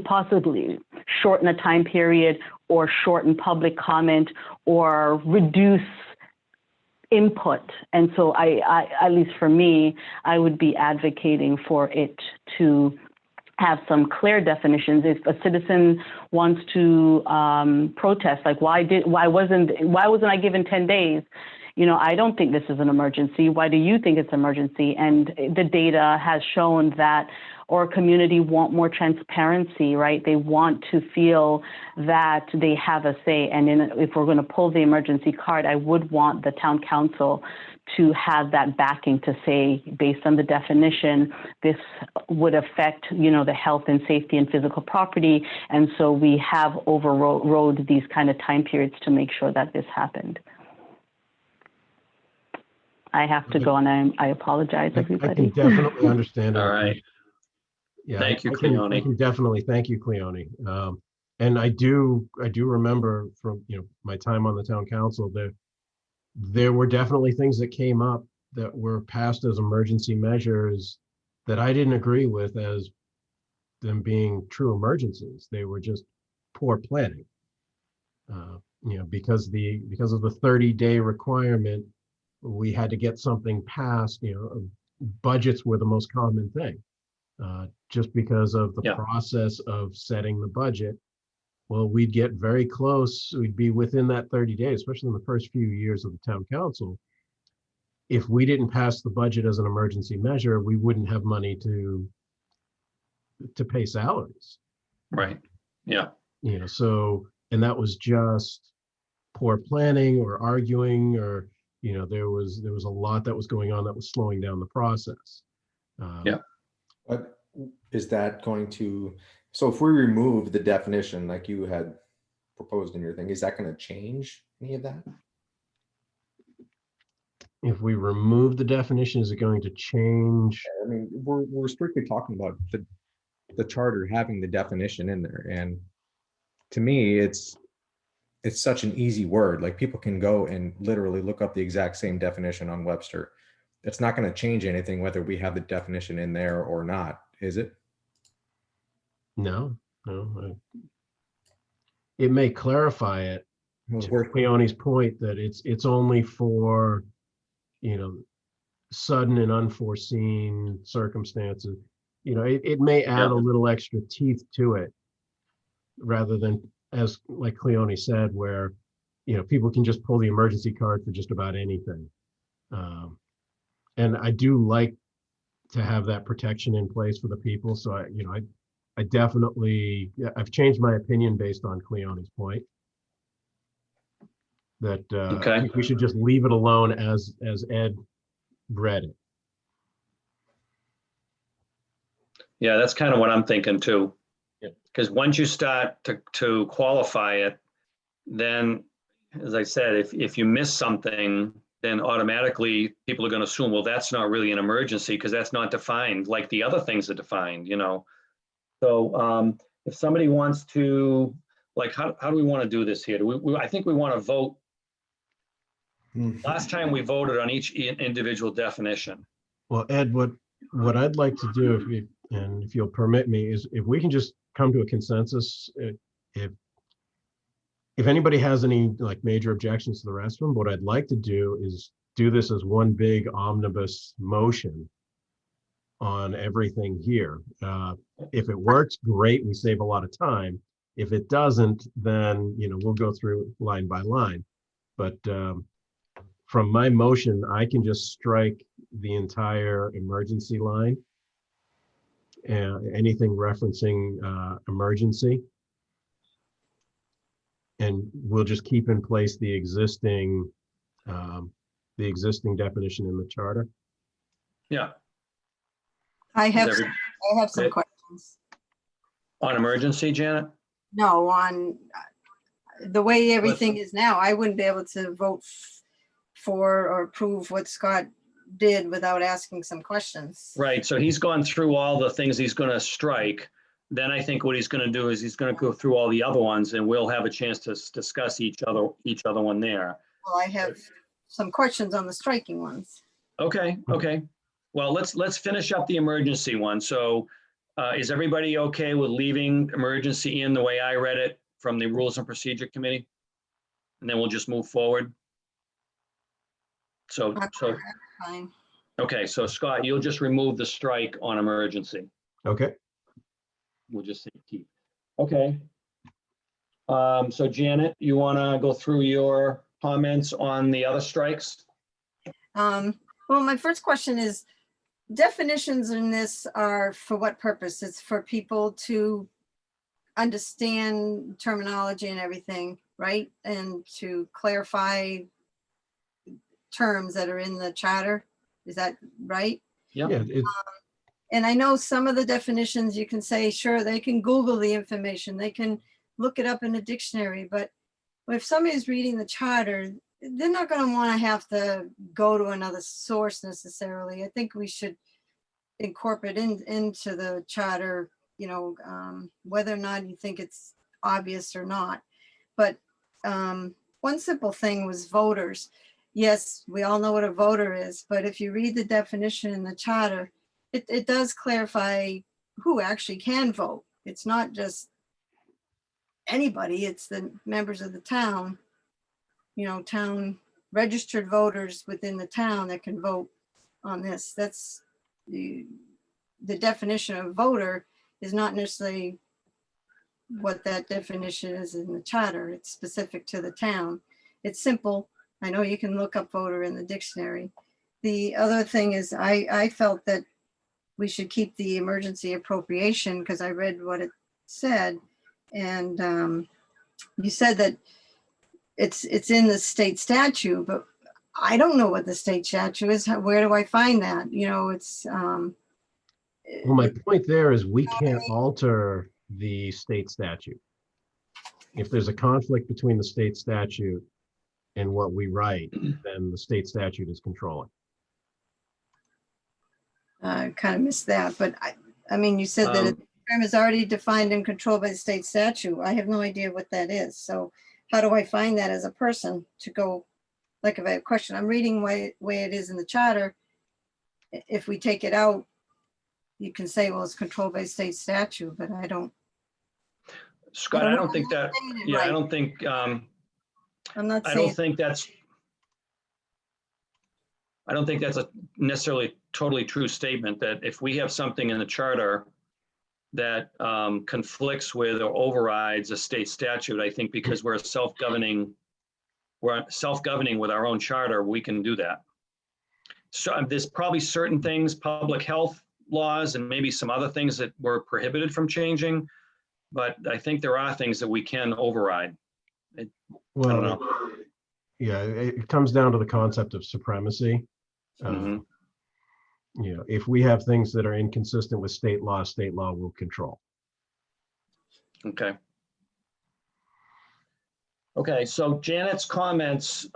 possibly shorten a time period or shorten public comment or reduce input. And so I, at least for me, I would be advocating for it to have some clear definitions. If a citizen wants to protest, like why wasn't I given 10 days? You know, I don't think this is an emergency. Why do you think it's an emergency? And the data has shown that our community want more transparency, right? They want to feel that they have a say. And if we're going to pull the emergency card, I would want the town council to have that backing to say, based on the definition, this would affect, you know, the health and safety and physical property. And so we have overrode these kind of time periods to make sure that this happened. I have to go, and I apologize, I everybody. can definitely understand. All right. Yeah, Thank you, I Cleone. can definitely, thank you, Cleone. And I do remember from, you know, my time on the town council, there were definitely things that came up that were passed as emergency measures that I didn't agree with as them being true emergencies. They were just poor planning. You know, because of the 30-day requirement, we had to get something passed. You know, budgets were the most common thing. Just because of the process of setting the budget. Well, we'd get very close. We'd be within that 30 days, especially in the first few years of the town council. If we didn't pass the budget as an emergency measure, we wouldn't have money to pay salaries. Right. Yeah. You know, so, and that was just poor planning or arguing, or, you know, there was a lot that was going on that was slowing down the process. Yeah. But is that going to, so if we remove the definition like you had proposed in your thing, is that going to change any of that? If we remove the definition, is it going to change? I mean, we're strictly talking about the charter having the definition in there. And to me, it's such an easy word. Like people can go and literally look up the exact same definition on Webster. It's not going to change anything whether we have the definition in there or not, is it? No. It may clarify it, to Cleone's point, that it's only for, you know, sudden and unforeseen circumstances. You know, it may add a little extra teeth to it, rather than, as like Cleone said, where, you know, people can just pull the emergency card for just about anything. And I do like to have that protection in place for the people. So I definitely, I've changed my opinion based on Cleone's point. That I think we should just leave it alone as Ed read it. Yeah, that's kind of what I'm thinking too. Because once you start to qualify it, then, as I said, if you miss something, then automatically people are going to assume, well, that's not really an emergency because that's not defined like the other things are defined, you know. So if somebody wants to, like, how do we want to do this here? I think we want to vote. Last time we voted on each individual definition. Well, Ed, what I'd like to do, if you'll permit me, is if we can just come to a consensus. If anybody has any like major objections to the rest of them, what I'd like to do is do this as one big omnibus motion on everything here. If it works, great, we save a lot of time. If it doesn't, then, you know, we'll go through line by line. But from my motion, I can just strike the entire emergency line. Anything referencing emergency. And we'll just keep in place the existing definition in the charter. Yeah. I have Is some Okay. questions. On emergency, Janet? No, on the way everything is now, I wouldn't be able to vote for or approve what Scott did without asking some questions. Right. So he's gone through all the things he's going to strike. Then I think what he's going to do is he's going to go through all the other ones, and we'll have a chance to discuss each other one there. Well, I have some questions on the striking ones. Okay. Well, let's finish up the emergency one. So Is everybody okay with leaving emergency in the way I read it from the Rules and Procedure Committee? And then we'll just move forward. So, Fine. okay, so Scott, you'll just remove the strike on emergency. Okay. We'll just say keep. Okay. So Janet, you want to go through your comments on the other strikes? Well, my first question is, definitions in this are for what purpose? It's for people to understand terminology and everything, right? And to clarify terms that are in the charter. Is that right? Yep. Yeah, And I know some of the definitions you can say, sure, they can Google the information, they can look it up in a dictionary, but if somebody's reading the charter, they're not going to want to have to go to another source necessarily. I think we should incorporate into the charter, whether or not you think it's obvious or not. But one simple thing was voters. Yes, we all know what a voter is, but if you read the definition in the charter, it does clarify who actually can vote. It's not just anybody, it's the members of the town, town registered voters within the town that can vote on this. That's the definition of voter is not necessarily what that definition is in the charter. It's specific to the town. It's simple. I know you can look up voter in the dictionary. The other thing is I felt that we should keep the emergency appropriation because I read what it said. And you said that it's in the state statute, but I don't know what the state statute is. Where do I find that? It's well, my point there is we can't alter the state statute. If there's a conflict between the state statute and what we write, then the state statute is controlling. I kind of missed that, but I mean, you said that the term is already defined and controlled by the state statute. I have no idea what that is. So how do I find that as a person to go, like if I have a question, I'm reading way it is in the charter. If we take it out, you can say, well, it's controlled by state statute, but I don't. Scott, I don't think that, yeah, I don't think, I'm not I saying. don't think that's a necessarily totally true statement that if we have something in the charter that conflicts with or overrides a state statute, I think because we're self-governing with our own charter, we can do that. So there's probably certain things, public health laws and maybe some other things that were prohibited from changing, but I think there are things that we can override. Well, I don't know. Yeah, it comes down to the concept of supremacy. Mhm. If we have things that are inconsistent with state law will control. Okay. Okay, so Janet's comments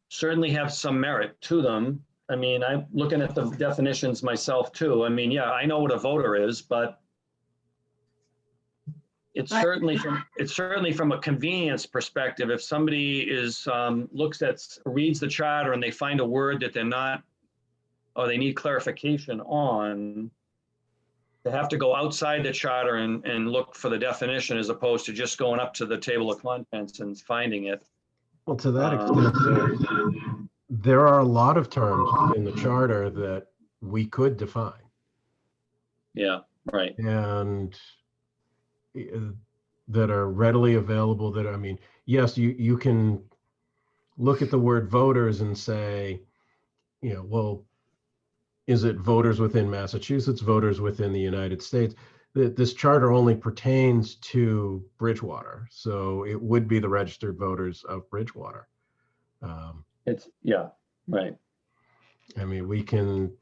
certainly have some merit to them. I mean, I'm looking at the definitions myself too. I mean, yeah, I know what a voter is, but it's certainly from a convenience perspective. If somebody is reads the charter and they find a word that they're not, or they need clarification on, they have to go outside the charter and look for the definition as opposed to just going up to the table of contents and finding it. Well, to that extent, there are a lot of terms in the charter that we could define. Yeah, right. And that are readily available that, I mean, yes, you can look at the word voters and say, well, is it voters within Massachusetts, voters within the United States? This charter only pertains to Bridgewater. So it would be the registered voters of Bridgewater. Yeah, right. I mean, we can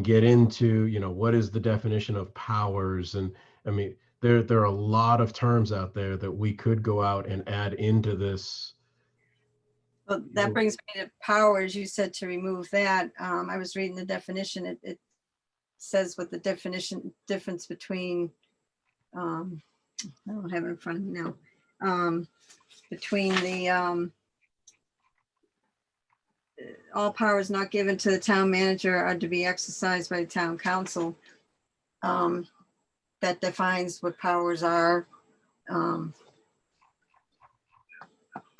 get into, what is the definition of powers? And I mean, there are a lot of terms out there that we could go out and add into this. Well, that brings me to powers. You said to remove that. I was reading the definition. It says what the difference between, I don't have it in front of me now, between the all powers not given to the town manager are to be exercised by the town council. That defines what powers are. I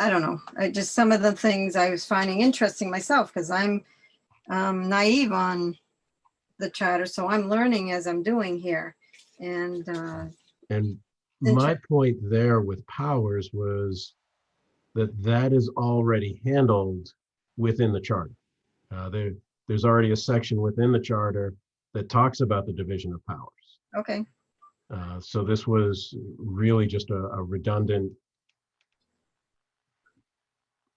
don't know. Just some of the things I was finding interesting myself, because I'm naive on the charter, so I'm learning as I'm doing here. And And my point there with powers was that is already handled within the charter. There's already a section within the charter that talks about the division of powers. okay, So this was really just a redundant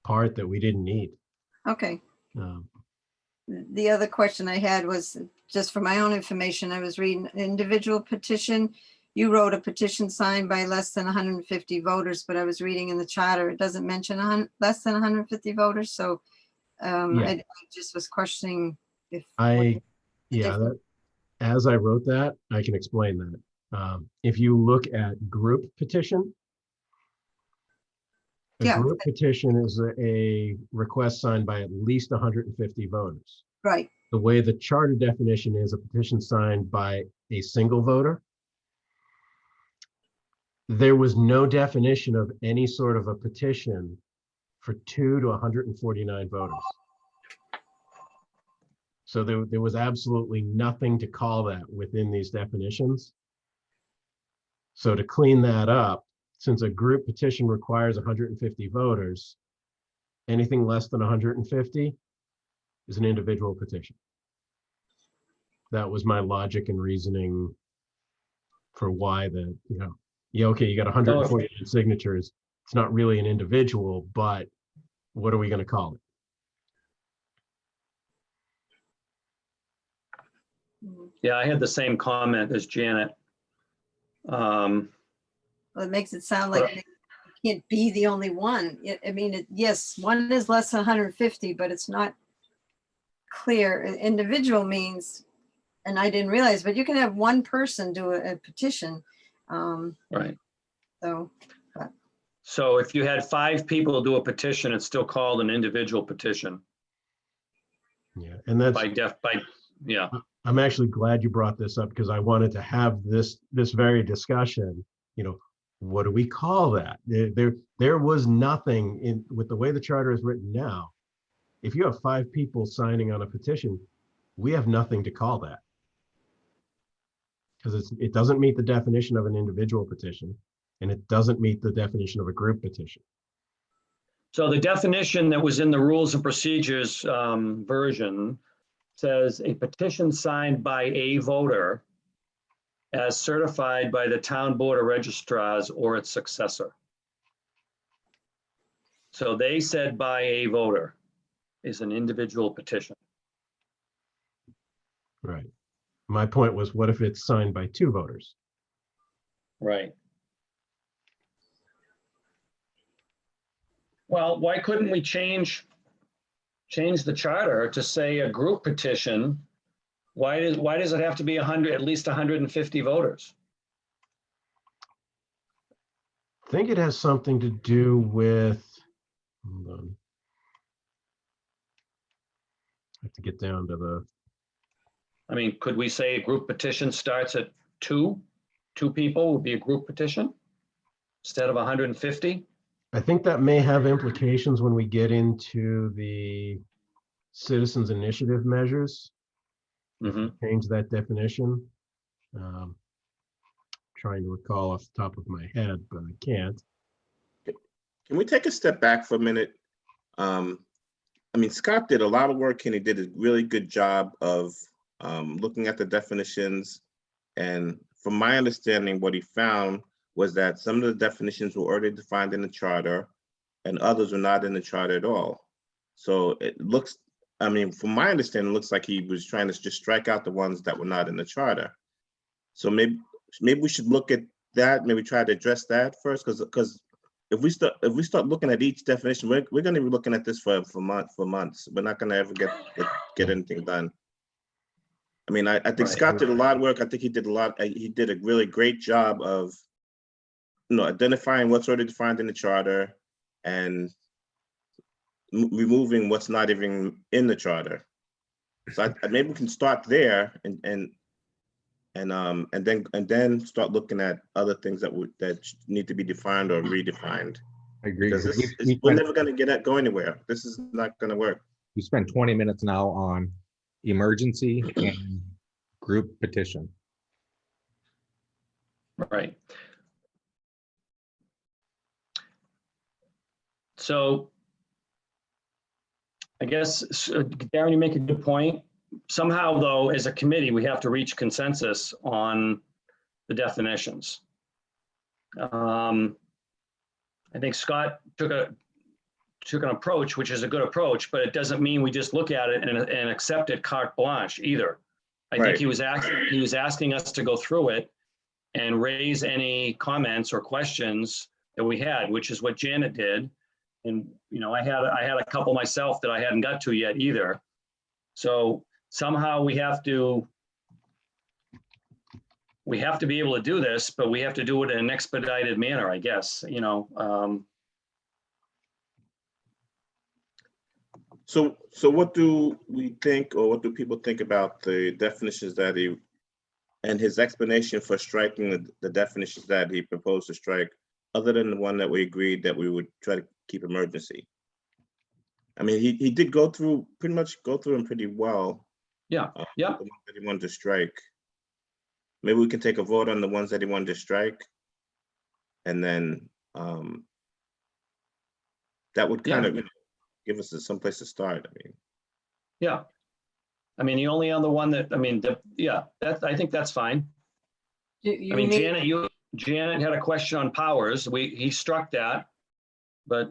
part that we didn't need. okay. Um, The other question I had was just for my own information. I was reading individual petition. You wrote a petition signed by less than 150 voters, but I was reading in the charter, it doesn't mention less than 150 voters. So Yeah. I just was questioning if. As I wrote that, I can explain that. If you look at group petition, a Yeah. group petition is a request signed by at least 150 voters. Right, The way the charter definition is a petition signed by a single voter. There was no definition of any sort of a petition for 2 to 149 voters. So there was absolutely nothing to call that within these definitions. So to clean that up, since a group petition requires 150 voters, anything less than 150 is an individual petition. That was my logic and reasoning for why okay, you got 149 signatures. It's not really an individual, but what are we going to call it? Yeah, I had the same comment as Janet. well, it makes it sound like it can't be the only one. I mean, yes, one is less than 150, but it's not clear. Individual means, and I didn't realize, but you can have one person do a petition. Right. So, if you had 5 people do a petition, it's still called an individual petition Yeah, and that's, yeah. I'm actually glad you brought this up because I wanted to have this very discussion. What do we call that? There was nothing with the way the charter is written now. If you have 5 people signing on a petition, we have nothing to call that. Because it doesn't meet the definition of an individual petition, and it doesn't meet the definition of a group petition. So the definition that was in the rules and procedures version says a petition signed by a voter as certified by the town board of registrars or its successor. So they said by a voter is an individual petition. Right. My point was, what if it's signed by 2 voters? Right. Well, why couldn't we change the charter to say a group petition? Why does it have to be at least 150 voters? I think it has something to do with, hold on. I have to get down to the, I mean, could we say a group petition starts at 2? 2 people would be a group petition instead of 150? I think that may have implications when we get into the citizens initiative measures. Mhm. Change that definition. Trying to recall off the top of my head, but I can't. Can we take a step back for a minute? Scott did a lot of work and he did a really good job of looking at the definitions. And from my understanding, what he found was that some of the definitions were already defined in the charter and others were not in the charter at all. So it looks, from my understanding, it looks like he was trying to just strike out the ones that were not in the charter. So maybe we should look at that, maybe try to address that first, because if we start looking at each definition, we're going to be looking at this for months. We're not going to ever get anything done. I think Right. Scott did a lot of work. I think he did a really great job of identifying what's already defined in the charter and removing what's not even in the charter. So maybe we can start there and then start looking at other things that need to be defined or redefined. I agree. Because We we're spent- never going to go anywhere. This is not going to work. We spent 20 minutes now on emergency and group petition. Right. So I guess, Darren, you make a good point. Somehow, though, as a committee, we have to reach consensus on the definitions. I think Scott took an approach, which is a good approach, but it doesn't mean we just look at it and accept it carte blanche either. I think Right. he was asking us to go through it and raise any comments or questions that we had, which is what Janet did. And, you know, I had a couple myself that I hadn't got to yet either. So somehow we have to be able to do this, but we have to do it in an expedited manner, I guess, you know. So what do we think, or what do people think about the definitions that and his explanation for striking the definitions that he proposed to strike, other than the one that we agreed that we would try to keep emergency? I mean, he did pretty much go through them pretty well. Yeah, yeah. The ones that he wanted to strike. Maybe we can take a vote on the ones that he wanted to strike. And then that would kind of give us some place to start. I mean, Yeah. I mean, the only other one that, I mean, I think that's fine. You I mean, need- Janet had a question on powers. He struck that, but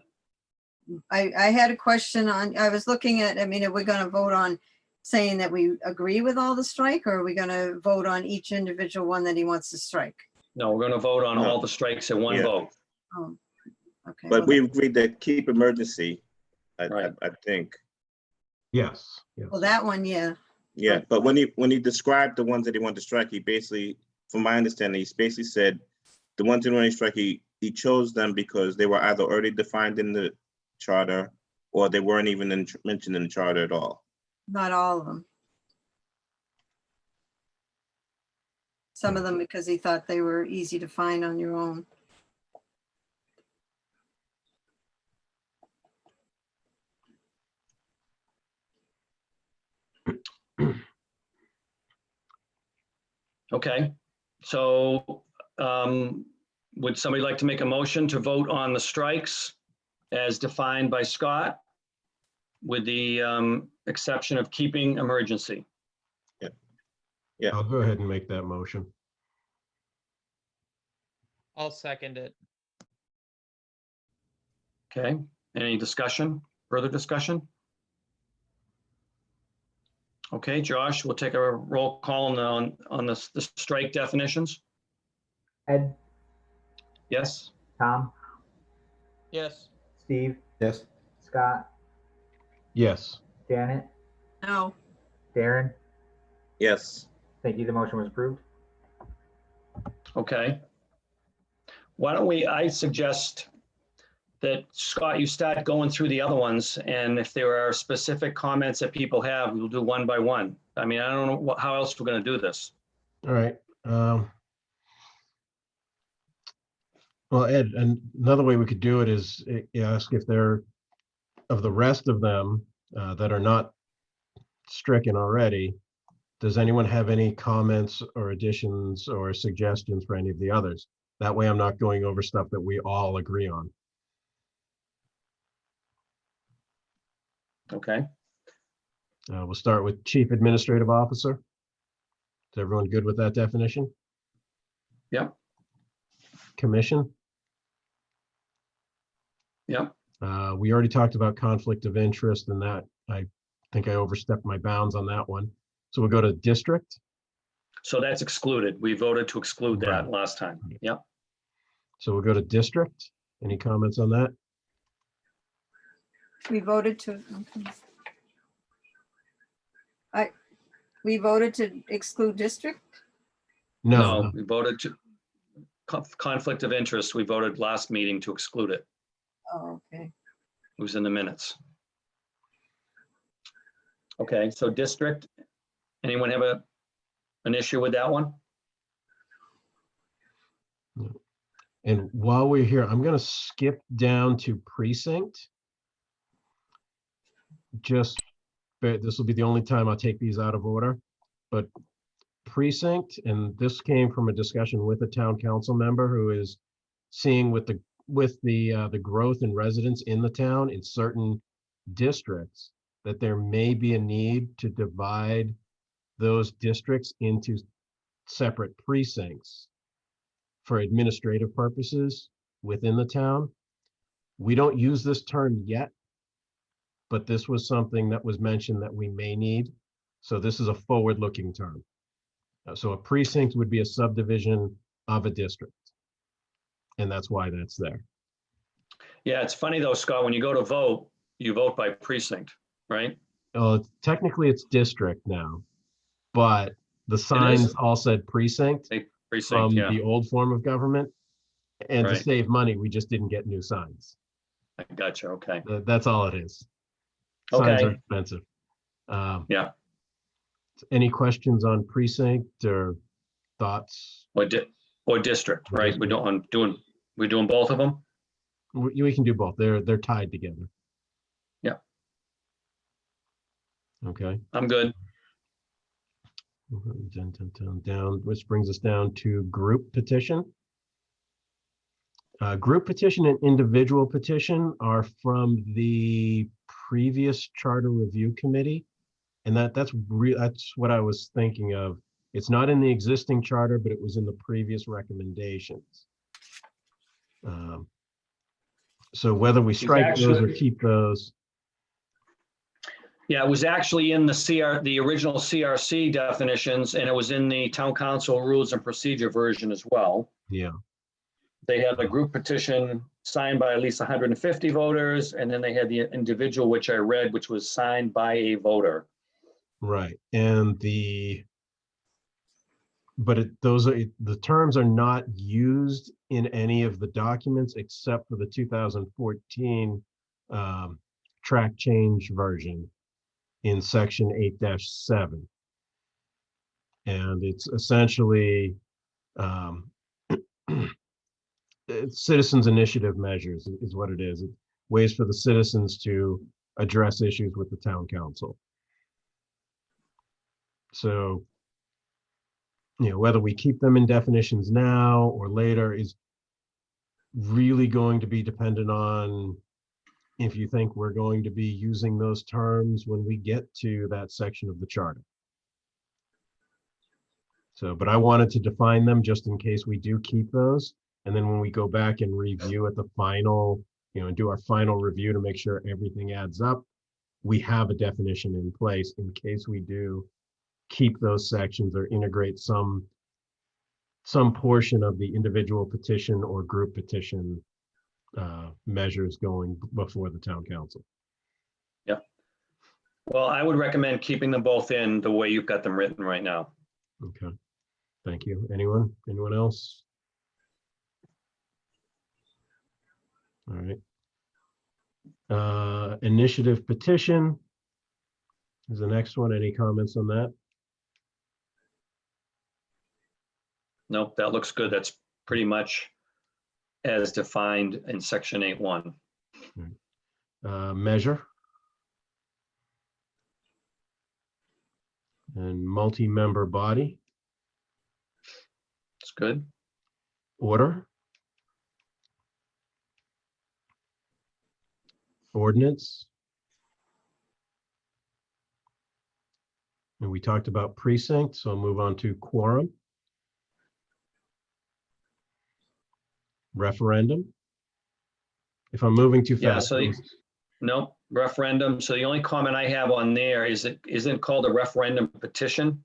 I had a question I was looking at, I mean, are we gonna vote on saying that we agree with all the strike, or are we gonna vote on each individual one that he wants to strike? no, we're going to vote on No. all the strikes in one Yeah. vote. Oh, okay. but well, we agreed to keep emergency, Right. I think. Yes, yes. Well, that one, yeah. Yeah, but when he described the ones that he wanted to strike, he basically, from my understanding, he basically said the ones he wanted to strike, he chose them because they were either already defined in the charter or they weren't even mentioned in the charter at all. Not all of them. Some of them because he thought they were easy to find on your own. Okay. So would somebody like to make a motion to vote on the strikes as defined by Scott with the exception of keeping emergency? Yeah. I'll go ahead and make that motion. I'll second it. Okay. Any discussion, further discussion? Okay, Josh, we'll take a roll call on the strike definitions. Ed, Yes? Tom, Yes. Steve, Yes. Scott, Yes, Janet, No, Darren. Yes, Thank you. The motion was approved. Okay. Why don't I suggest that, Scott, you start going through the other ones, and if there are specific comments that people have, we'll do one by one. I mean, I don't know how else we're gonna do this. all right. Well, Ed, and another way we could do it is ask if there, of the rest of them that are not stricken already, does anyone have any comments or additions or suggestions for any of the others? That way I'm not going over stuff that we all agree on. Okay, We'll start with Chief Administrative Officer. Is everyone good with that definition? Yep. Commission? Yep. We already talked about conflict of interest, and that I think I overstepped my bounds on that one. So we'll go to district. So that's excluded. We voted to exclude that Right. last time. Yep. So we'll go to district. Any comments on that? we voted to. We voted to exclude district? No, We voted to conflict of interest. We voted last meeting to exclude it. Oh, okay. It was in the minutes. Okay, so district, anyone have an issue with that one? And while we're here, I'm going to skip down to precinct. Just, but this will be the only time I'll take these out of order. But precinct, and this came from a discussion with a town council member who is seeing with the growth in residents in the town in certain districts, that there may be a need to divide those districts into separate precincts for administrative purposes within the town. We don't use this term yet, but this was something that was mentioned that we may need. So this is a forward-looking term. So a precinct would be a subdivision of a district. And that's why that's there. Yeah, it's funny though, Scott, when you go to vote, you vote by precinct, right? Technically it's district now, but the signs all said precinct Precinct, from yeah, the old form of government. And to Right. save money, we just didn't get new signs. I gotcha, okay. That's all it is. Signs are Okay. expensive. Yeah. Any questions on precinct or thoughts? Or district, Or right? We're doing both of them? We can do both. They're tied together. Yeah. Okay. I'm good. Down, which brings us down to group petition. Group petition and individual petition are from the previous charter review committee. And that's what I was thinking of. It's not in the existing charter, but it was in the previous recommendations. So whether we strike those or keep those. Yeah, it was actually in the original CRC definitions, and it was in the town council rules and procedure version as well. Yeah. They had a group petition signed by at least 150 voters, and then they had the individual, which I read, which was signed by a voter. Right. And the terms are not used in any of the documents except for the 2014 track change version in section 8-7. And it's essentially it's citizens initiative measures is what it is. It's ways for the citizens to address issues with the town council. So, whether we keep them in definitions now or later is really going to be dependent on if you think we're going to be using those terms when we get to that section of the charter. So, but I wanted to define them just in case we do keep those. And then when we go back and review at the final, and do our final review to make sure everything adds up, we have a definition in place in case we do keep those sections or integrate some portion of the individual petition or group petition measures going before the town council. Yeah. Well, I would recommend keeping them both in the way you've got them written right now. Okay. Thank you. Anyone else? All right. Initiative petition is the next one. Any comments on that? Nope, that looks good. That's pretty much as defined in section 8.1. Measure and multi-member body. It's good. Order. Ordinance. And we talked about precinct, so I'll move on to quorum. Referendum. If I'm moving too Yeah, fast. so no referendum. So the only comment I have on there is it isn't called a referendum petition.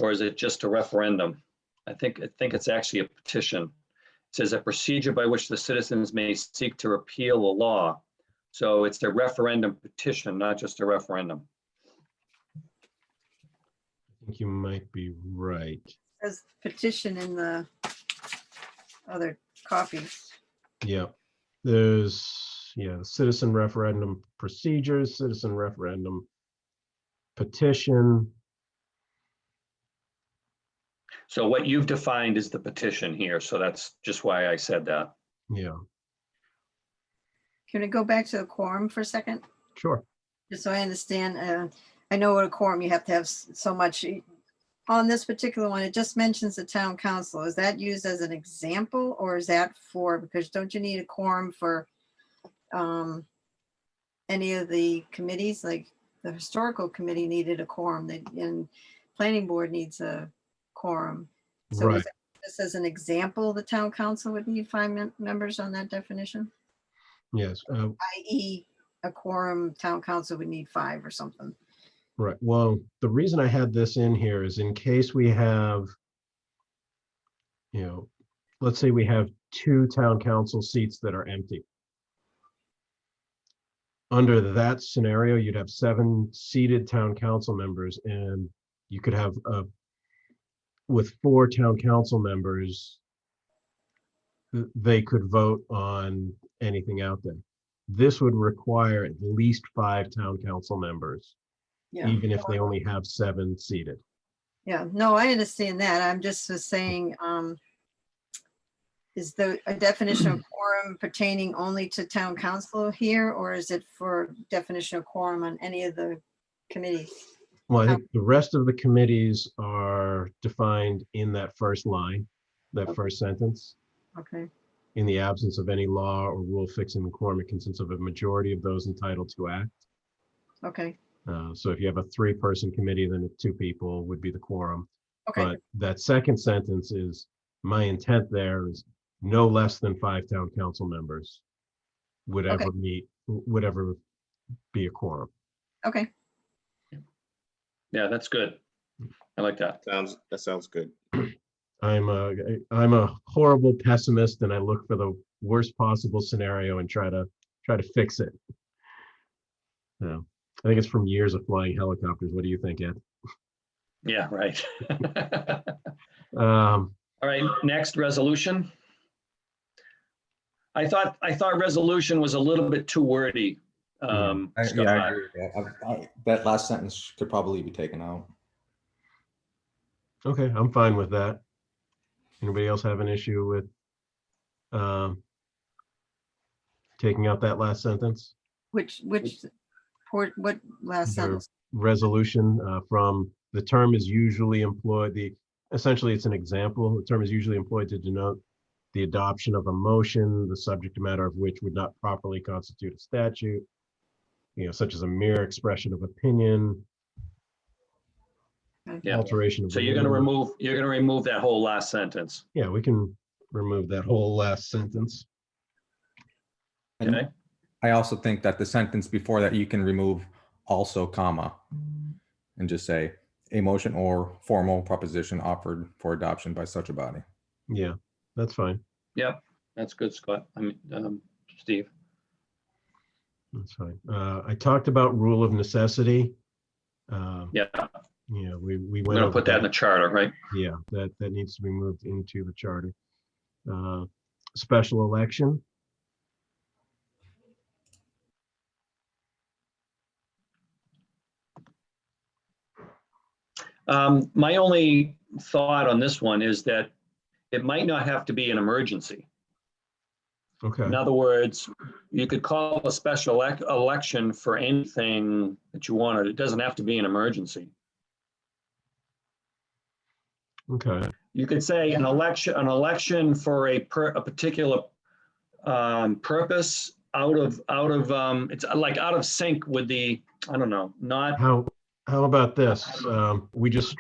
Or is it just a referendum? I think it's actually a petition. It says a procedure by which the citizens may seek to repeal a law. So it's a referendum petition, not just a referendum. I think you might be right. As petition in the other copies. Yeah, there's, yeah, citizen referendum procedures, citizen referendum petition. So what you've defined is the petition here, so that's just why I said that. Yeah, Can we go back to the quorum for a second? sure. Just so I understand, I know what a quorum, you have to have so much. On this particular one, it just mentions the town council. Is that used as an example or is that for, because don't you need a quorum for any of the committees? Like the historical committee needed a quorum, and planning board needs a quorum. So Right. is that just as an example, the town council would need 5 members on that definition? Yes. I.e. a quorum, town council would need 5 or something. Right. Well, the reason I had this in here is in case we have, let's say we have 2 town council seats that are empty. Under that scenario, you'd have 7 seated town council members, and you could have, with 4 town council members, they could vote on anything out there. This would require at least 5 town council members, Yeah. even if they only have 7 seated. Yeah, no, I understand that. I'm just saying, is a definition of quorum pertaining only to town council here, or is it for definition of quorum on any of the committees? Well, I think the rest of the committees are defined in that first line, that first sentence. Okay, In the absence of any law or rule fixing the quorum, it consists of a majority of those entitled to act. okay, So if you have a 3-person committee, then 2 people would be the quorum. okay, But that second sentence is, my intent there is no less than 5 town council members would ever be a quorum. okay. Yeah, that's good. I like that. That sounds good. I'm a horrible pessimist, and I look for the worst possible scenario and try to fix it. Yeah, I think it's from years of flying helicopters. What do you think, Ed? Yeah, right. Um, All right, next resolution. I thought resolution was a little bit too wordy. Yeah, I Scott. agree with that. That last sentence could probably be taken out. okay, I'm fine with that. Anybody else have an issue with taking out that last sentence? What last The sentence? resolution from the term is usually employed, essentially it's an example. The term is usually employed to denote the adoption of a motion, the subject matter of which would not properly constitute a statute, such as a mere expression of opinion, Yeah. alteration of. So the you're gonna will. remove that whole last sentence. Yeah, we can remove that whole last sentence. And Okay, I also think that the sentence before that, you can remove also comma and just say a motion or formal proposition offered for adoption by such a body. Yeah, that's fine. yep, that's good, Scott. I mean, Steve. That's fine. I talked about rule of necessity. Yeah, We we're went gonna over put that in the charter, right? Yeah, that needs to be moved into the charter. Special election. My only thought on this one is that it might not have to be an emergency. Okay, In other words, you could call a special election for anything that you wanted. It doesn't have to be an emergency. okay, You could say an election for a particular purpose it's like out of sync with the, I don't know, not, how about this? We just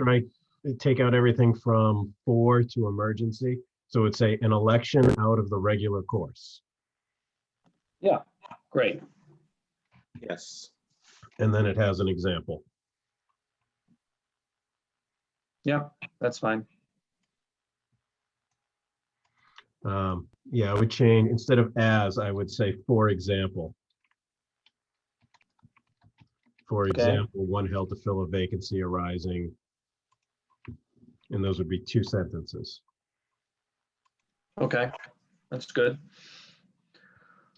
take out everything from 4 to emergency. So it's an election out of the regular course. yeah, great. Yes. And then it has an example. Yeah, that's fine. Yeah, I would change, instead of as, I would say, for example. For example, one held to fill a vacancy arising. And those would be 2 sentences. Okay, that's good.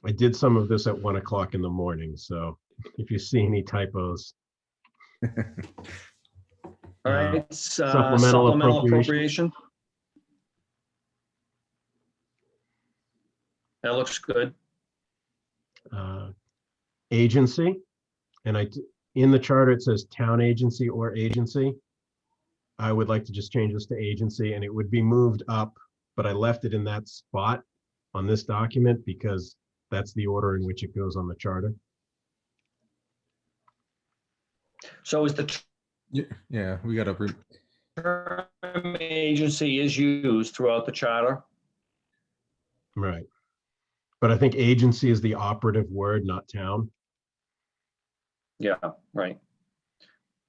I did some of this at 1 o'clock in the morning, so if you see any typos. All Uh, right, supplemental appropriation. That looks good. Agency, and in the charter, it says town agency or agency. I would like to just change this to agency, and it would be moved up, but I left it in that spot on this document because that's the order in which it goes on the charter. So is the Yeah, we gotta, term agency is used throughout the charter? Right. But I think agency is the operative word, not town. Yeah, right.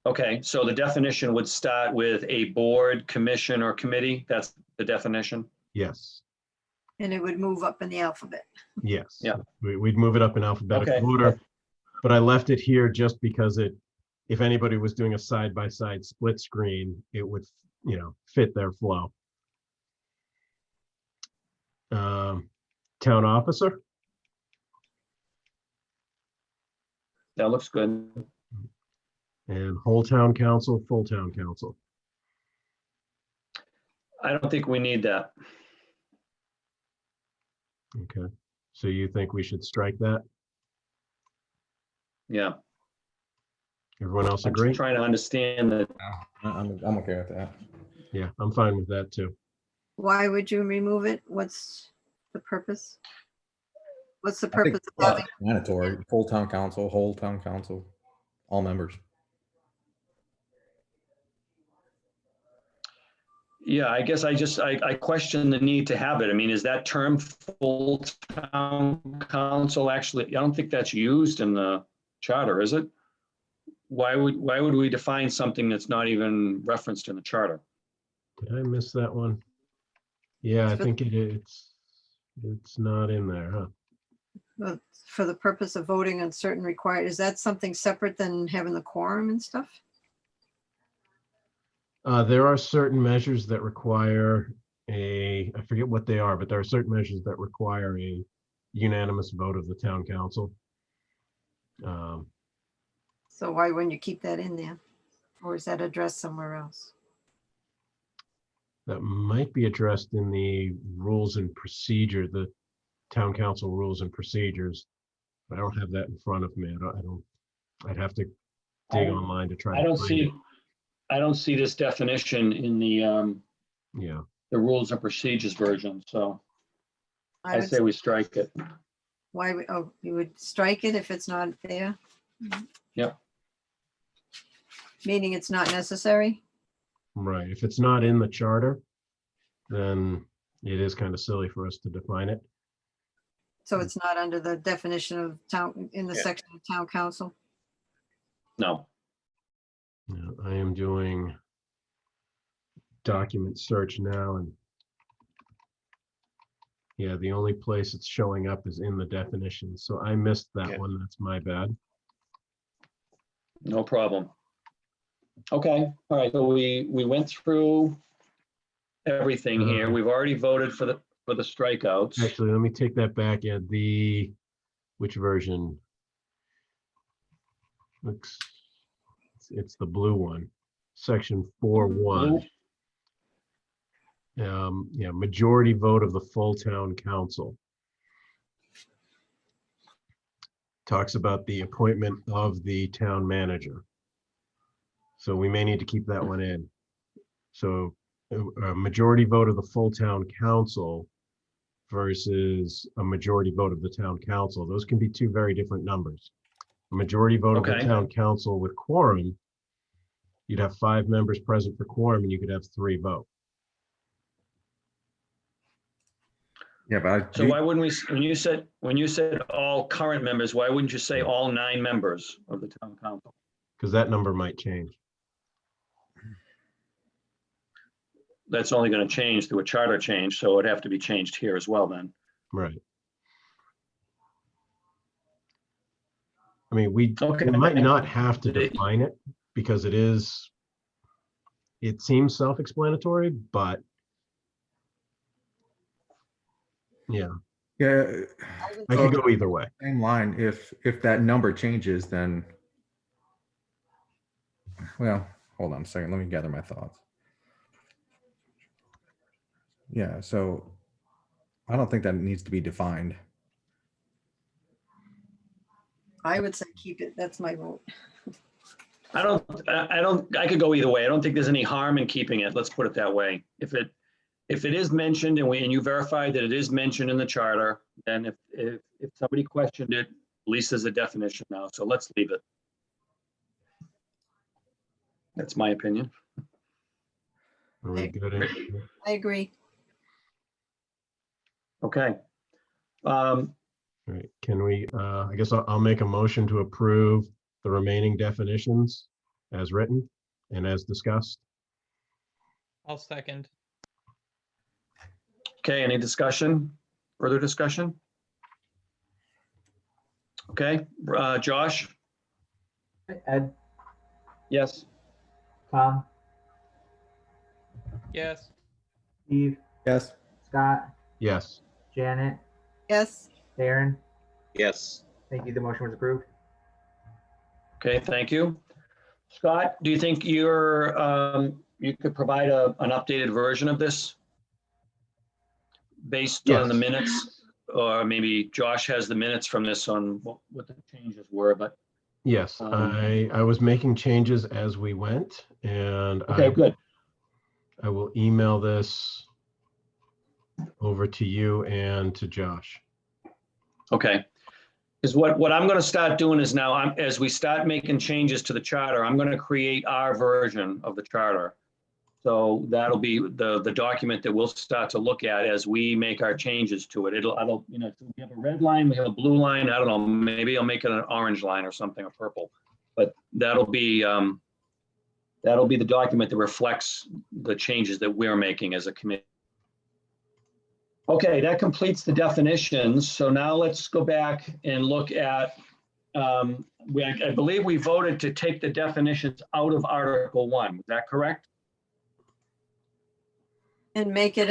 Okay, so the definition would start with a board, commission, or committee. That's the definition. Yes, And it would move up in the alphabet. yes. Yeah. We'd move it up in alphabetical Okay. order, but I left it here just because if anybody was doing a side-by-side split screen, it would, fit their flow. Town officer, That looks good. and whole town council, full town council. I don't think we need that. Okay, so you think we should strike that? Yeah, Everyone else I'm agree? trying to understand that. I'm okay with that. Yeah, I'm fine with that too. Why would you remove it? What's the purpose? What's the I think purpose of having? mandatory, full town council, whole town council, all members. Yeah, I guess I question the need to have it. I mean, is that term full town council actually, I don't think that's used in the charter, is it? Why would we define something that's not even referenced in the charter? Did I miss that one? Yeah, I think it's not in there, huh? For the purpose of voting on certain required, is that something separate than having the quorum and stuff? There are certain measures that require I forget what they are, but there are certain measures that require a unanimous vote of the town council. So why wouldn't you keep that in there? Or is that addressed somewhere else? That might be addressed in the rules and procedure, the town council rules and procedures. I don't have that in front of me. I'd have to dig online to try I to don't find see, it. I don't see this definition in Yeah, the rules and procedures version, so I I would, say we strike it. you would strike it if it's not there? Yep. Meaning it's not necessary? right. If it's not in the charter, then it is kind of silly for us to define it. So it's not under the definition of town, in the Yeah. section of town council? No, Yeah, I am doing document search now, and yeah, the only place it's showing up is in the definition. So I missed that Yeah. one. That's my bad. no problem. Okay, all right, so we went through everything here. We've already voted for the strikeouts. Actually, let me take that back. Yeah, which version? Looks, it's the blue one, section 4.1. Yeah, majority vote of the full town council. Talks about the appointment of the town manager. So we may need to keep that one in. So a majority vote of the full town council versus a majority vote of the town council. Those can be two very different numbers. A majority vote of the Okay. town council with quorum, you'd have 5 members present for quorum and you could have 3 vote. Yeah, but I So do- why wouldn't we, when you said all current members, why wouldn't you say all 9 members of the town council? Because that number might change. That's only going to change through a charter change, so it'd have to be changed here as well then. Right. I mean, we Okay. might not have to define it because it seems self-explanatory, but yeah, Yeah, I could go either way. same line. If that number changes, then, well, hold on a second. Let me gather my thoughts. Yeah, so I don't think that needs to be defined. I would say keep it. That's my vote. I could go either way. I don't think there's any harm in keeping it. Let's put it that way. If it is mentioned and you verify that it is mentioned in the charter, then if somebody questioned it, at least there's a definition now. So let's leave it. That's my opinion. Are we good? I agree. Okay. All right, can we, I guess I'll make a motion to approve the remaining definitions as written and as discussed. I'll second. Okay, any discussion? Further discussion? Okay, Josh? Ed, Yes. Tom, Yes. Steve, Yes. Scott, Yes. Janet, Yes, Darren. Yes. Thank you. The motion was approved. Okay, thank you. Scott, do you think you could provide an updated version of this? Based on the Yes. minutes, or maybe Josh has the minutes from this on what the changes were, but, Yes, I was making changes as we went, and okay, good. I will email this over to you and to Josh. Okay. Because what I'm going to start doing is now, as we start making changes to the charter, I'm going to create our version of the charter. So that'll be the document that we'll start to look at as we make our changes to it. We have a red line, we have a blue line. I don't know, maybe I'll make it an orange line or something, or purple. But that'll be the document that reflects the changes that we're making as a committee. Okay, that completes the definitions. So now let's go back and look at, I believe we voted to take the definitions out of Article 1. Is that correct? and make it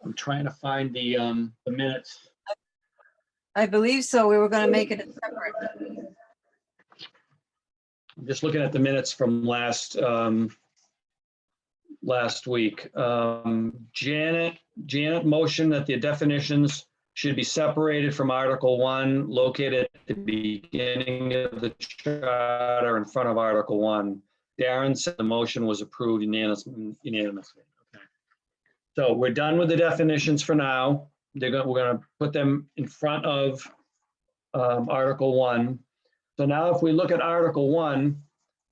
I'm trying to find the minutes. I believe so. We were going to make it a separate. I'm just looking at the minutes from last week. Janet motioned that the definitions should be separated from Article 1, located at the beginning of the charter in front of Article 1. Darren said the motion was approved unanimously. Okay. So we're done with the definitions for now. We're going to put them in front of Article 1. So now if we look at Article 1,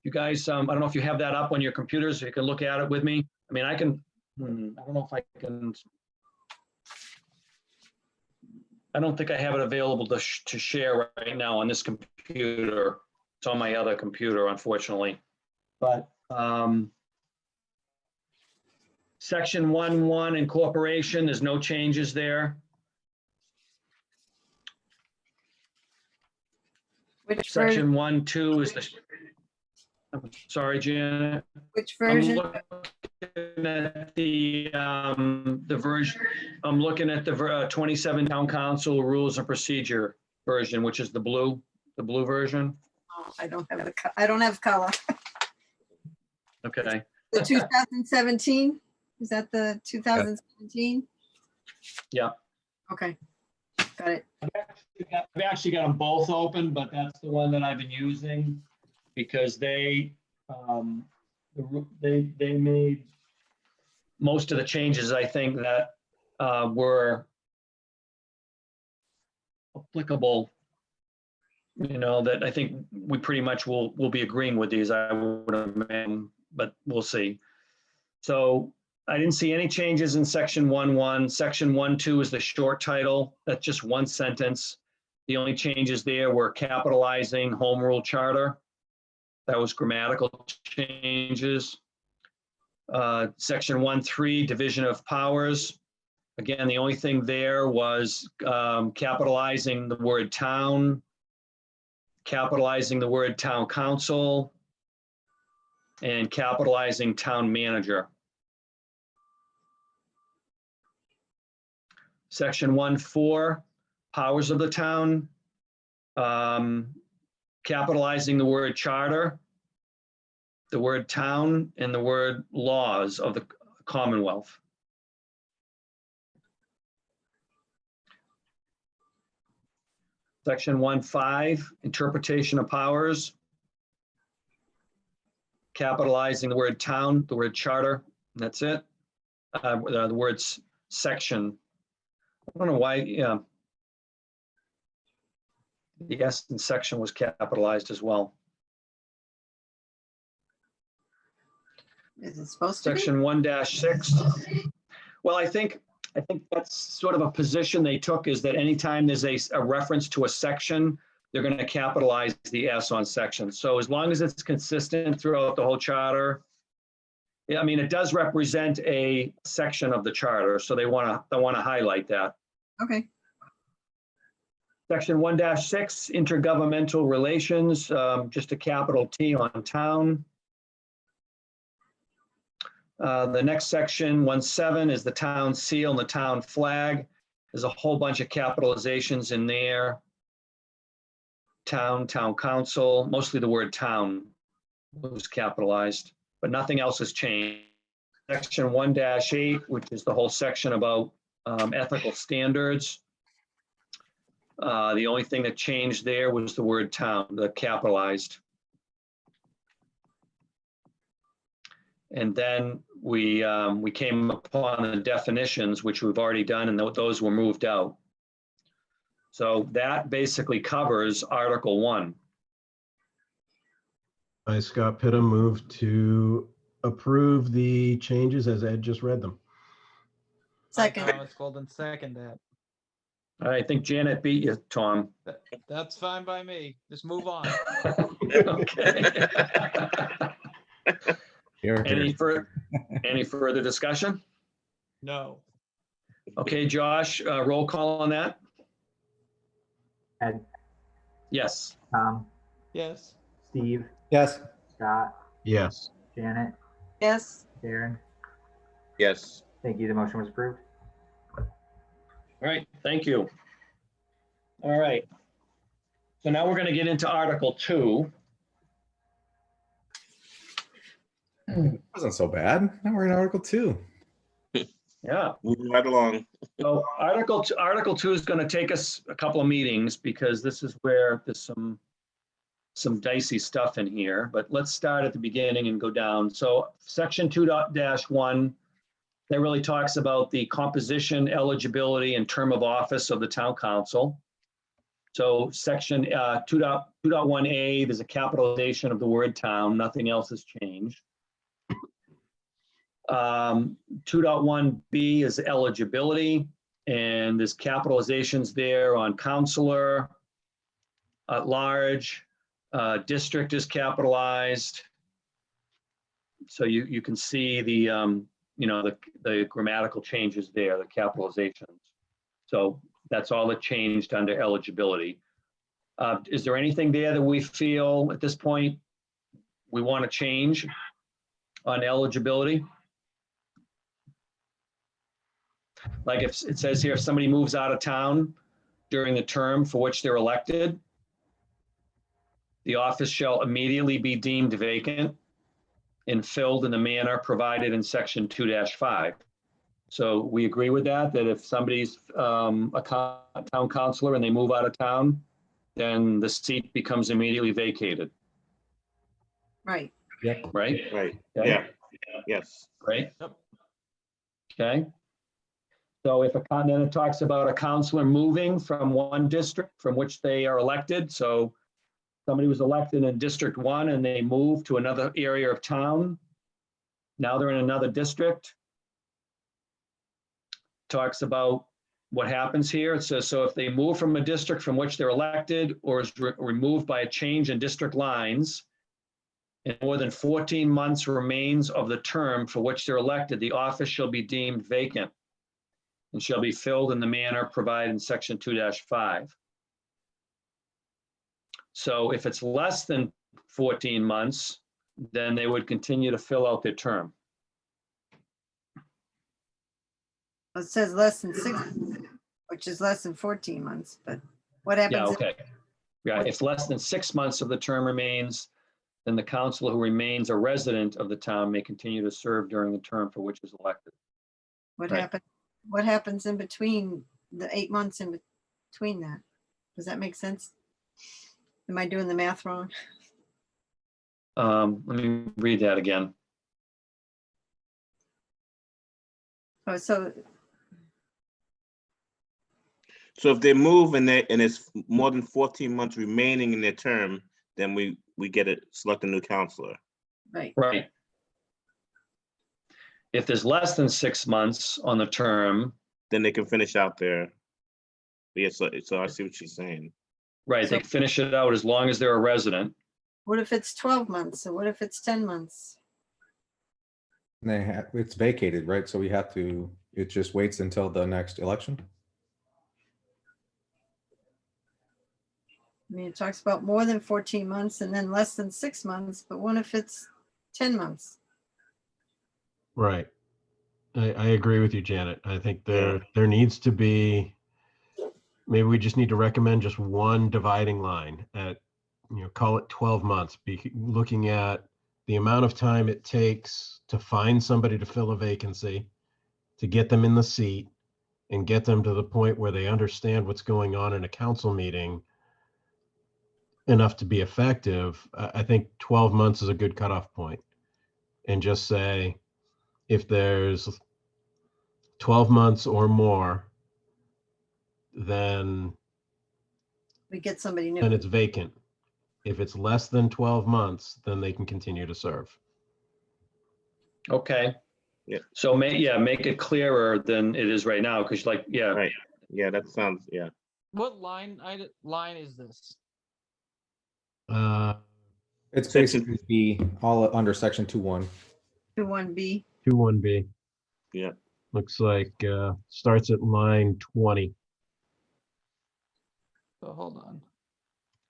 you guys, I don't know if you have that up on your computers, so you can look at it with me. I mean, I can, I don't know if I can. I don't think I have it available to share right now on this computer. It's on my other computer, unfortunately. But Section 1.1 incorporation, there's no changes there. Which Section version? 1.2 is the, I'm sorry, Janet. Which I'm version? looking at the version, I'm looking at the 27 Town Council Rules and Procedure version, which is the blue version. Oh, I don't have color. Okay, The 2017? Is that the 2017? yeah. Okay, got it. I've actually got them both open, but that's the one that I've been using because they made most of the changes, I think, that were applicable, that I think we pretty much will be agreeing with these, I would imagine, but we'll see. So I didn't see any changes in Section 1.1. Section 1.2 is the short title. That's just one sentence. The only changes there were capitalizing Home Rule Charter. That was grammatical changes. Section 1.3, division of powers. Again, the only thing there was capitalizing the word town, capitalizing the word town council, and capitalizing town manager. Section 1.4, powers of the town. Capitalizing the word charter, the word town, and the word laws of the Commonwealth. Section 1.5, interpretation of powers. Capitalizing the word town, the word charter, and that's it. The words section. I don't know why, yeah. The S in section was capitalized as well. Is it supposed to be? Section 1-6. Well, I think that's sort of a position they took, is that anytime there's a reference to a section, they're going to capitalize the S on section. So as long as it's consistent throughout the whole charter, yeah, I mean, it does represent a section of the charter, so they want to highlight that. Okay. Section 1-6, intergovernmental relations, just a capital T on town. The next section, 1.7, is the town seal and the town flag. There's a whole bunch of capitalizations in there. Town, town council, mostly the word town was capitalized, but nothing else has changed. Section 1-8, which is the whole section about ethical standards. The only thing that changed there was the word town, the capitalized. And then we came upon the definitions, which we've already done, and those were moved out. So that basically covers Article 1. I, Scott Pidham, move to approve the changes as Ed just read them. Second. Thomas Golden, second that. I think Janet beat you, Tom. That's fine by me. Just move on. Okay. Here, here. Any further discussion? No. Okay, Josh, roll call on that? Ed, Yes. Tom, Yes. Steve, Yes. Scott, Yes. Janet, Yes. Karen. Yes. Thank you. The motion was approved. All right, thank you. All right. So now we're going to get into Article 2. Wasn't so bad. Now we're in Article 2. Yeah. Moving right along. So Article 2 is going to take us a couple of meetings, because this is where there's some dicey stuff in here, but let's start at the beginning and go down. So Section 2.1, that really talks about the composition, eligibility, and term of office of the town council. So Section 2.1A, there's a capitalization of the word town. Nothing else has changed. 2.1B is eligibility, and there's capitalizations there on counselor, at large, district is capitalized. So you can see the the grammatical changes there, the capitalizations. So that's all that changed under eligibility. Is there anything there that we feel at this point we want to change on eligibility? Like if it says here, if somebody moves out of town during the term for which they're elected, the office shall immediately be deemed vacant and filled in the manner provided in Section 2-5. So we agree with that, that if somebody's a town councilor and they move out of town, then the seat becomes immediately vacated, Right. Yep. right? Right. Okay. Yeah. Yes. Right? Yep. Okay. So if then it talks about a counselor moving from one district from which they are elected. So somebody was elected in District 1 and they moved to another area of town. Now they're in another district. Talks about what happens here. It says, so if they move from a district from which they're elected or is removed by a change in district lines, and more than 14 months remains of the term for which they're elected, the office shall be deemed vacant and shall be filled in the manner provided in Section 2-5. So if it's less than 14 months, then they would continue to fill out their term. It says less than 6. which is less than 14 months, but what Yeah, happens? okay. Yeah, if less than 6 months of the term remains, then the counselor who remains a resident of the town may continue to serve during the term for which is elected. What Right. happens? What happens in between the 8 months in between that? Does that make sense? Am I doing the math wrong? Let me read that again. Oh, so So if they move and it's more than 14 months remaining in their term, then we get it, select a new counselor. right. Right. If there's less than 6 months on the term, Then they can finish out their, yeah, so I see what she's saying. right, they can finish it out as long as they're a resident. What if it's 12 months? Or what if it's 10 months? It's vacated, right? So we have to, it just waits until the next election. I mean, it talks about more than 14 months and then less than 6 months, but what if it's 10 months? Right. I agree with you, Janet. I think Yeah. there needs to be, maybe we just need to recommend just one dividing line at, call it 12 months, be looking at the amount of time it takes to find somebody to fill a vacancy, to get them in the seat and get them to the point where they understand what's going on in a council meeting enough to be effective. I think 12 months is a good cutoff point. And just say, if there's 12 months or more, then We get somebody new. it's vacant. If it's less than 12 months, then they can continue to serve. Okay. Yeah. So make it clearer than it is right now, because yeah, Right. Yeah, that sounds, yeah. What line is this? It's Section- basically B, all under section 2.1. 21B. 2.1B. Yeah. Looks like starts at line 20. So hold on.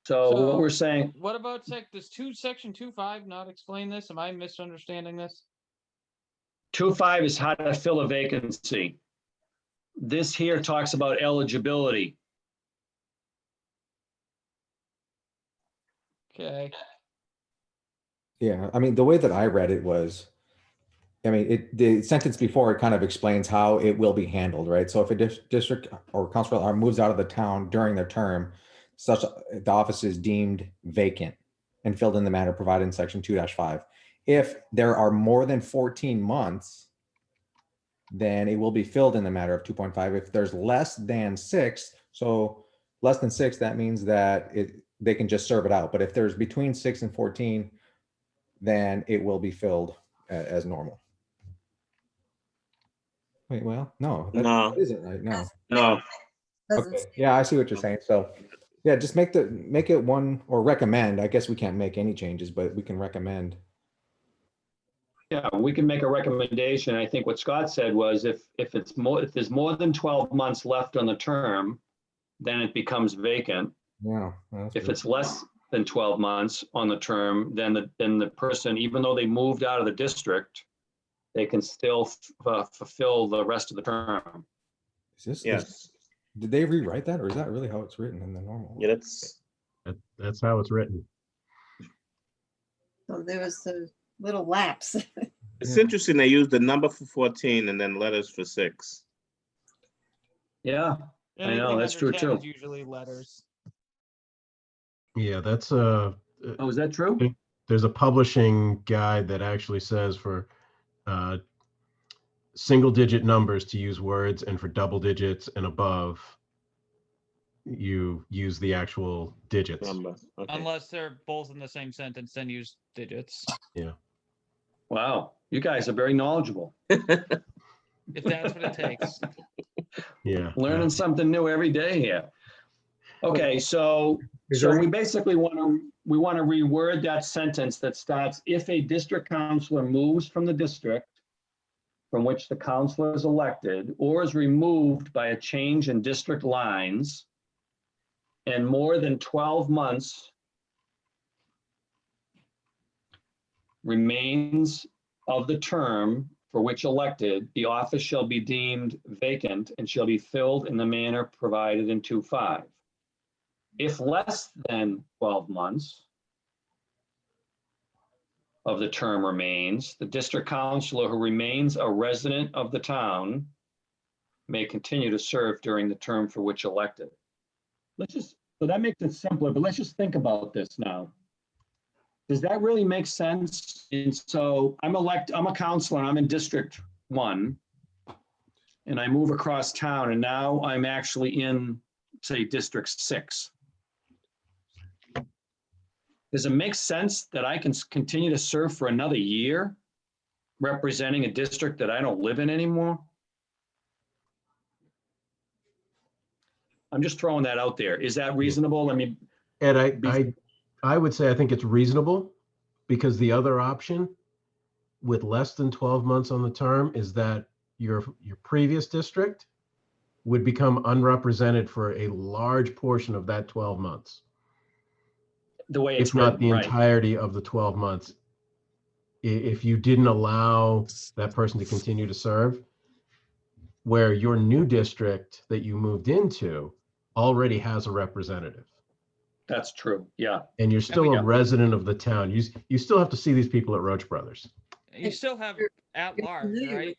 so what So- we're saying, What about section 2.5 not explain this? Am I misunderstanding this? 2.5 is how to fill a vacancy. This here talks about eligibility. Okay. Yeah, I mean, the way that I read it was, I mean, the sentence before it kind of explains how it will be handled, right? So if a district or council moves out of the town during their term, such the office is deemed vacant and filled in the manner provided in section 2-5. If there are more than 14 months, then it will be filled in the matter of 2.5. If there's less than 6, so less than 6, that means that they can just serve it out. But if there's between 6 and 14, then it will be filled as normal. Wait, well, no, No. that isn't right. No. No, Doesn't Okay. Yeah, I see what you're saying. So, yeah, just make it one, or recommend. I guess we can't make any changes, but we can recommend. Yeah, we can make a recommendation. I think what Scott said was if there's more than 12 months left on the term, then it becomes vacant. Yeah. that's If good. it's less than 12 months on the term, then the person, even though they moved out of the district, they can still fulfill the rest of the term. yes. Did they rewrite that, or is that really how it's written in the normal? Yeah, that's, That's how it's written. So there was a little lapse. it's Yeah. interesting. They use the number for 14 and then letters for 6. Yeah, I know, Anything that's under true 10 too. is usually letters. Yeah, that's Oh, is that true? there's a publishing guide that actually says for single digit numbers to use words, and for double digits and above, you use the actual digits. Number. Okay. Unless they're both in the same sentence, then use digits. Wow, you guys are very knowledgeable. If that's what it takes. Yeah. Learning something new every day here. Okay, so Is there we basically want to reword that sentence that starts, if a district councilor moves from the district from which the councilor is elected or is removed by a change in district lines and more than 12 months remains of the term for which elected, the office shall be deemed vacant and shall be filled in the manner provided in 2.5. If less than 12 months of the term remains, the district councilor who remains a resident of the town may continue to serve during the term for which elected. So that makes it simpler, but let's just think about this now. Does that really make sense? And so I'm a counselor, and I'm in District 1, and I move across town, and now I'm actually in, say, District 6. Does it make sense that I can continue to serve for another year representing a district that I don't live in anymore? I'm just throwing that out there. Is that reasonable? I mean, And I would say I think it's reasonable, because the other option with less than 12 months on the term is that your previous district would become unrepresented for a large portion of that 12 months, the way it's if not the written, right? entirety of the 12 months. If you didn't allow that person to continue to serve, where your new district that you moved into already has a representative. That's true. Yeah. And you're still Yeah. a resident of the town. You still have to see these people at Roach Brothers. You still have at large, familiar right?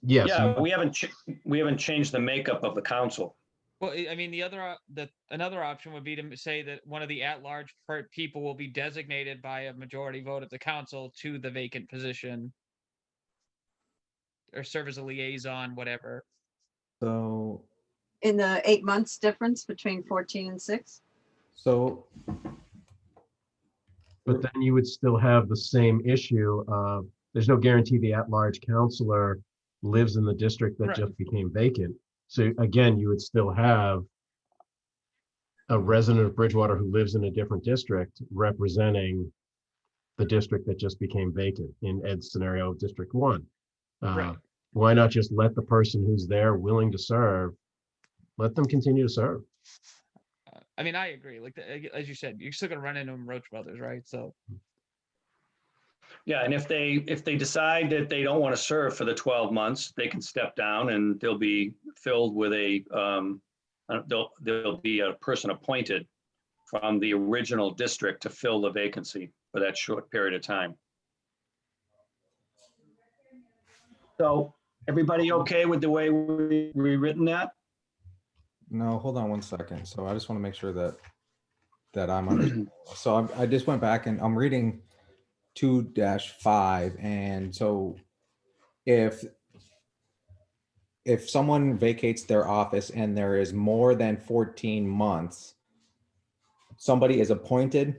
Yes. Yeah, we haven't changed the makeup of the council. Well, I mean, another option would be to say that one of the at-large people will be designated by a majority vote of the council to the vacant position, or serve as a liaison, whatever. So, In the 8 months difference between 14 and 6? so But then you would still have the same issue of, there's no guarantee the at-large counselor lives in the district that Right. just became vacant. So again, you would still have a resident of Bridgewater who lives in a different district representing the district that just became vacant, in Ed's scenario, District 1. Right. Why not just let the person who's there willing to serve, let them continue to serve? I mean, I agree. Like, as you said, you're still gonna run into them Roach Brothers, right? So, Yeah, and if they decide that they don't want to serve for the 12 months, they can step down and they'll be filled with there'll be a person appointed from the original district to fill the vacancy for that short period of time. So everybody okay with the way we rewritten that? no, hold on one second. So I just want to make sure that I'm understanding. So I just went back and I'm reading 2-5, and so if someone vacates their office and there is more than 14 months, somebody is appointed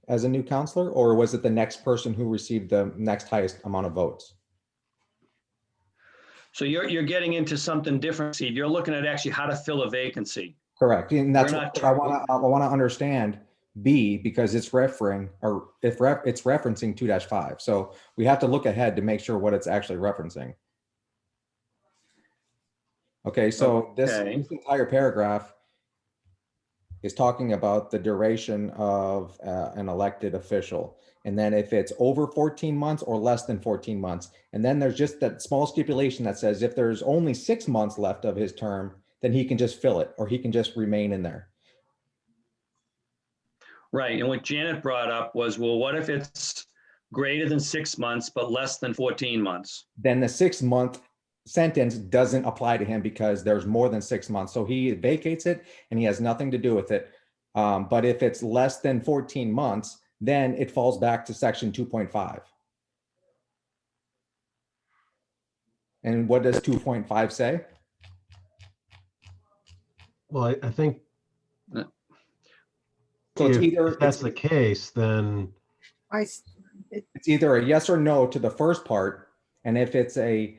as a new counselor, or was it the next person who received the next highest amount of votes? So you're getting into something different, Steve. You're looking at actually how to fill a vacancy. Correct, and that's We're what not I want to understand B, because it's referencing 2-5. So we have to look ahead to make sure what it's actually referencing. Okay, so this Okay. entire paragraph is talking about the duration of an elected official. And then if it's over 14 months or less than 14 months, and then there's just that small stipulation that says if there's only 6 months left of his term, then he can just fill it, or he can just remain in there. Right, and what Janet brought up was, well, what if it's greater than 6 months, but less than 14 months? Then the 6-month sentence doesn't apply to him because there's more than 6 months. So he vacates it and he has nothing to do with it. But if it's less than 14 months, then it falls back to section 2.5. And what does 2.5 say? Well, I think So it's if either that's the case, then it's either a yes or no to the first part. And if it's a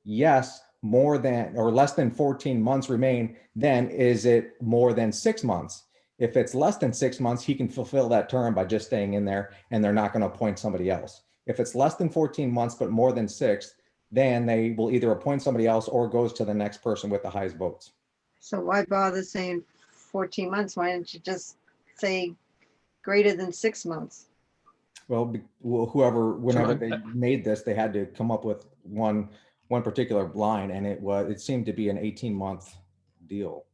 yes, more than or less than 14 months remain, then is it more than 6 months? If it's less than 6 months, he can fulfill that term by just staying in there, and they're not going to appoint somebody else. If it's less than 14 months, but more than 6, then they will either appoint somebody else or goes to the next person with the highest votes. So why bother saying 14 months? Why don't you just say greater than 6 months? whenever they Sure. made this, they had to come up with one particular line, and it seemed to be an 18-month deal.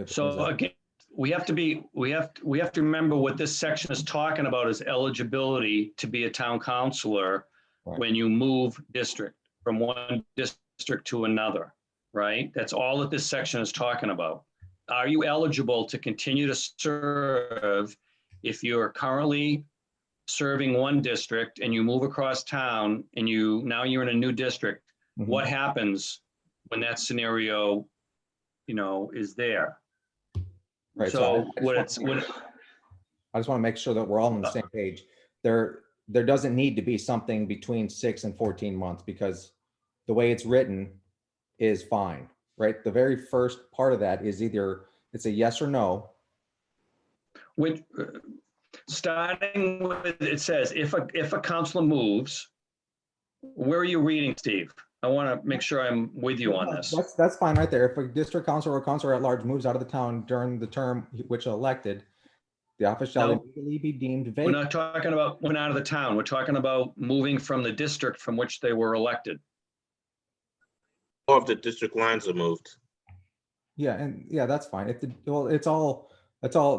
So again, we have to remember what this section is talking about is eligibility to be a town councilor Right. when you move district from one district to another, right? That's all that this section is talking about. Are you eligible to continue to serve if you're currently serving one district and you move across town and now you're in a new district? Mhm. What happens when that scenario, is there? Right, So I what just it's, what, want to make sure that we're all on the same page. There doesn't need to be something between 6 and 14 months, because the way it's written is fine, right? The very first part of that is either it's a yes or no. which, starting with, it says, if a counselor moves, where are you reading, Steve? I want to make sure I'm with you on this. That's fine right there. If a district council or councilor at large moves out of the town during the term which elected, the office shall No. immediately be deemed We're vacant. not talking about moving out of the town. We're talking about moving from the district from which they were elected. Or if the district lines are moved. Yeah, that's fine. It's all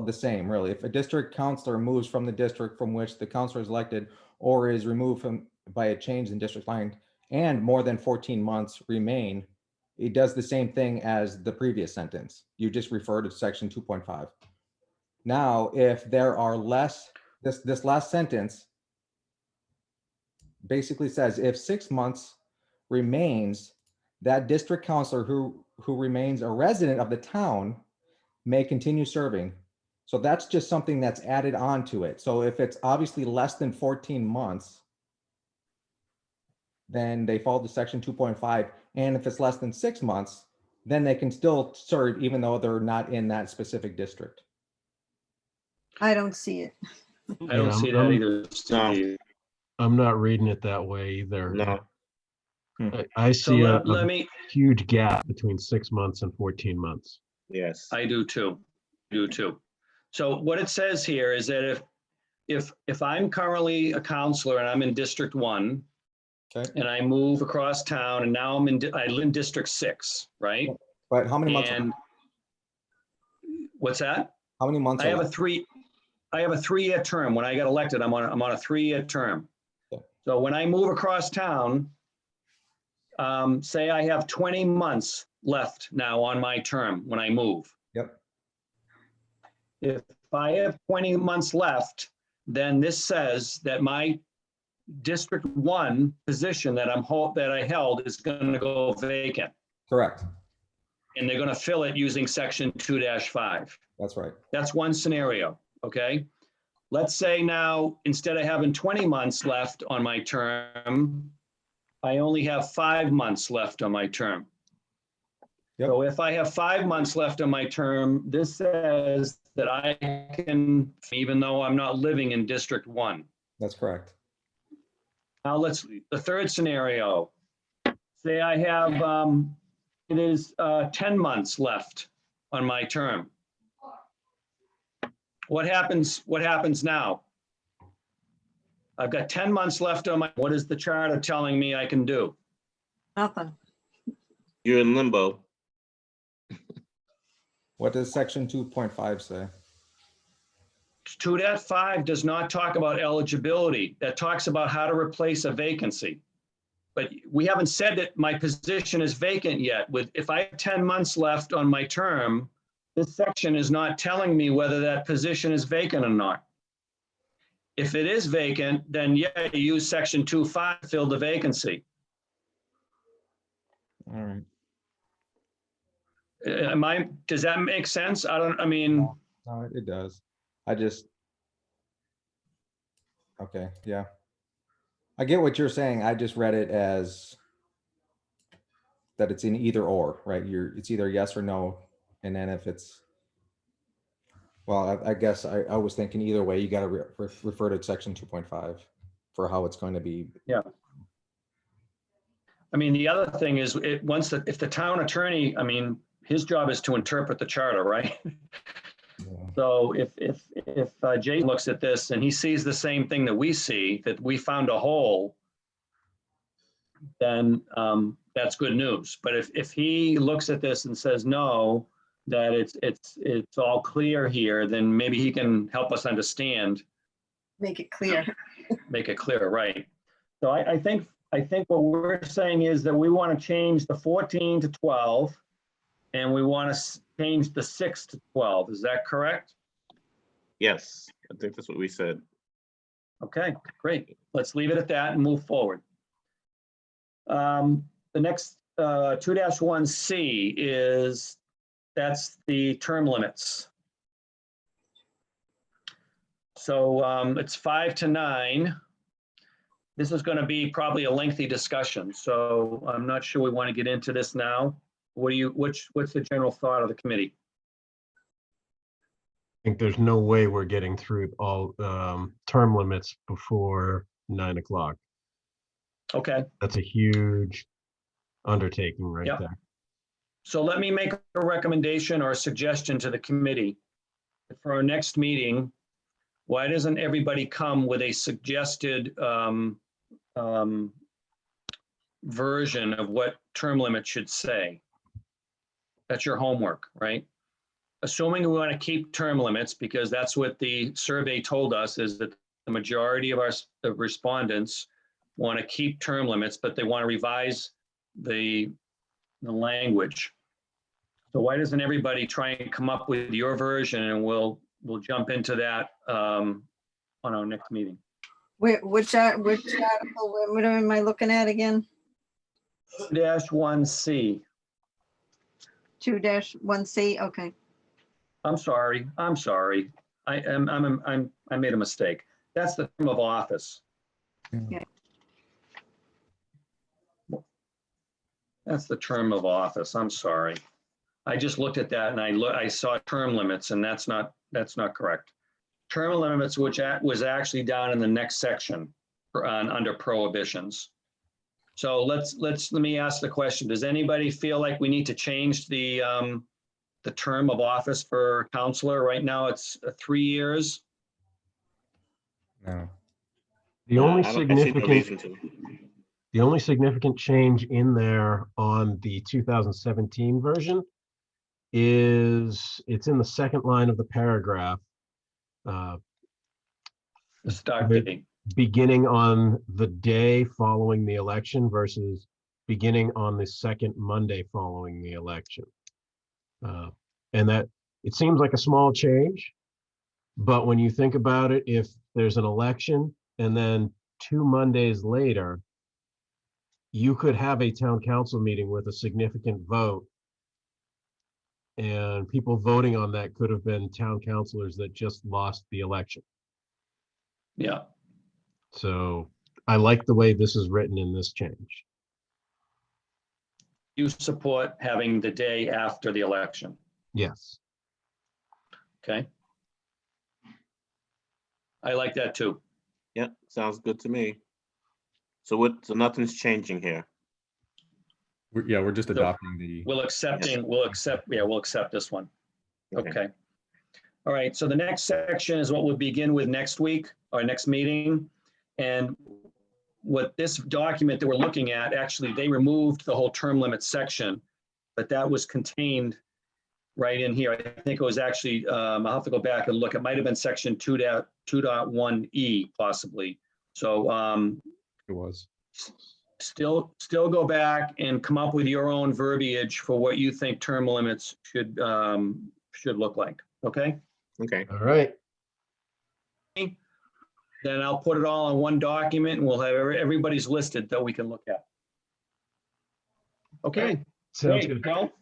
the same, really. If a district councilor moves from the district from which the councilor is elected or is removed by a change in district line and more than 14 months remain, it does the same thing as the previous sentence. You just refer to section 2.5. Now, if there are less, this last sentence basically says if 6 months remains, that district councilor who remains a resident of the town may continue serving. So that's just something that's added on to it. So if it's obviously less than 14 months, then they fall to section 2.5. And if it's less than 6 months, then they can still serve even though they're not in that specific district. I don't see it. I don't Yeah, see that either, No. Steve. I'm not reading it that way either. No. I So see a let me, huge gap between 6 months and 14 months. Yes. I do too. So what it says here is that if I'm currently a counselor and I'm in District 1 Okay. and I move across town and now I live in District 6, right? But how many months? And what's that? How many months? I are have a left? 3-year term. When I got elected, I'm on a 3-year term. Okay. So when I move across town, say I have 20 months left now on my term when I move. Yep. If I have 20 months left, then this says that my District 1 position that I held is going to go vacant, Correct. and they're going to fill it using section 2-5. That's right. That's one scenario, okay? Let's say now, instead of having 20 months left on my term, I only have 5 months left on my term. Yep. So if I have 5 months left on my term, this says that I can, even though I'm not living in District 1. That's correct. Now the third scenario, say I have, it is 10 months left on my term. What happens now? I've got 10 months left on what is the charter telling me I can do? Nothing. You're in limbo. What does section 2.5 say? 2.5 does not talk about eligibility. That talks about how to replace a vacancy. But we haven't said that my position is vacant yet. If I have 10 months left on my term, this section is not telling me whether that position is vacant or not. If it is vacant, then yeah, you use section 2.5 to fill the vacancy. All right. Does that make sense? No, it does. Okay, yeah. I get what you're saying. I just read it as that it's in either or, right? It's either yes or no. And then if it's, well, I guess I was thinking either way, you got to refer to section 2.5 for how it's going to be. Yeah. I mean, the other thing is if the town attorney, his job is to interpret the charter, right? Yeah. So if Jason looks at this and he sees the same thing that we see, that we found a hole, then that's good news. But if he looks at this and says, no, that it's all clear here, then maybe he can help us understand, Make it clear. make it clear, right? So I think what we're saying is that we want to change the 14 to 12, and we want to change the 6 to 12. Is that correct? Yes, I think that's what we said. Okay, great. Let's leave it at that and move forward. The next 2-1C is, that's the term limits. So it's 5 to 9. This is going to be probably a lengthy discussion, so I'm not sure we want to get into this now. What's the general thought of the committee? I think there's no way we're getting through all term limits before 9 o'clock. Okay, That's a huge undertaking right Yep. there. so let me make a recommendation or a suggestion to the committee. For our next meeting, why doesn't everybody come with a suggested version of what term limits should say? That's your homework, right? Assuming we want to keep term limits, because that's what the survey told us, is that the majority of our respondents want to keep term limits, but they want to revise the language. So why doesn't everybody try and come up with your version, and we'll jump into that on our next meeting. Which article, what am I looking at again? -1C. 2-1C, okay. I'm sorry. I made a mistake. That's the term of office. Yeah. That's the term of office. I'm sorry. I just looked at that and I saw term limits, and that's not correct. Term limits, which was actually down in the next section under prohibitions. So let me ask the question. Does anybody feel like we need to change the term of office for counselor? Right now it's 3 years. No. The only I see no significant reason to. The only significant change in there on the 2017 version is it's in the second line of the paragraph. The start But- date. Beginning on the day following the election versus beginning on the second Monday following the election. And that, it seems like a small change, but when you think about it, if there's an election and then 2 Mondays later, you could have a town council meeting with a significant vote. And people voting on that could have been town councilors that just lost the election. Yeah. So I like the way this is written in this change. You support having the day after the election, Yes. okay? I like that too. Yeah, sounds good to me. So nothing's changing here. We're just So, adopting the. We'll accept this one. Okay. All right, so the next section is what we'll begin with next week, our next meeting. And what this document that we're looking at, actually, they removed the whole term limit section, but that was contained right in here. I think it was actually, I'll have to go back and look. It might have been section 2.1E possibly. So It was. still go back and come up with your own verbiage for what you think term limits should look like, okay? Okay, All right. Then I'll put it all in one document and we'll have everybody's listed that we can look at. Okay, Sounds great. good. Well,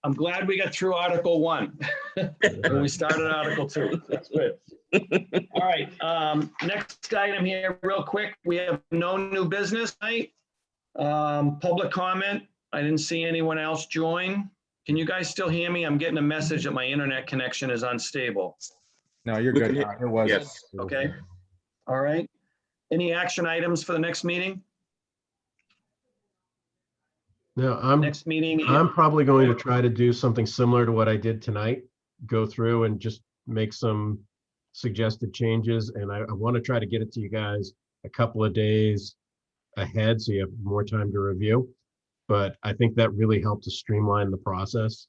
I'm glad we got through Article 1. When we started Article 2. That's good. All right, next item here, real quick. We have no new business tonight. Public comment. I didn't see anyone else join. Can you guys still hear me? I'm getting a message that my internet connection is unstable. No, you're We good. can now. It was. yes. Okay. All right. Any action items for the next meeting? Now, I'm Next meeting, probably going to try to do something similar to what I did tonight. Go through and just make some suggested changes, and I want to try to get it to you guys a couple of days ahead so you have more time to review. But I think that really helped to streamline the process.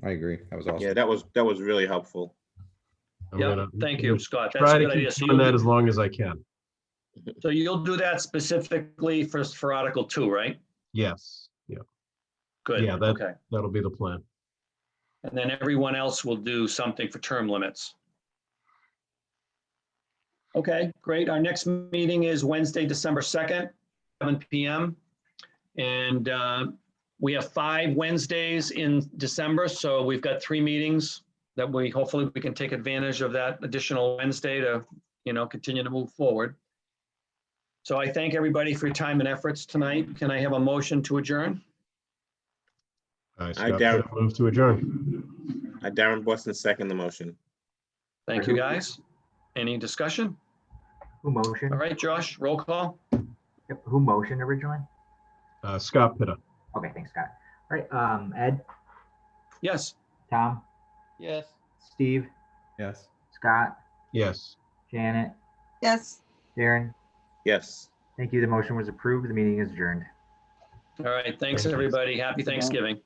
I agree. That was awesome. Yeah, that was really helpful. I'm Yeah, gonna- thank I'm you, gonna Scott. That's Try a to good idea. keep So doing you'll, that as long as I can. so you'll do that specifically for Article 2, right? Yes, yeah, Good, Yeah, that- okay. that'll be the plan. And then everyone else will do something for term limits. Okay, great. Our next meeting is Wednesday, December 2nd, 7 PM. And we have 5 Wednesdays in December, so we've got 3 meetings that hopefully we can take advantage of that additional Wednesday to, continue to move forward. So I thank everybody for your time and efforts tonight. Can I have a motion to adjourn? Scott, Darren. move to adjourn. Darren Boston second the motion. Thank you, guys. Any discussion? Who motioned? All right, Josh, roll call. Yep, who motioned originally? Scott Pitta. Okay, thanks, Scott. All right, Ed, Yes. Tom, Yes. Steve, Yes. Scott, Yes. Janet, Yes. Darren. Yes. Thank you. The motion was approved. The meeting is adjourned. All right, thanks, everybody. Happy Thanksgiving.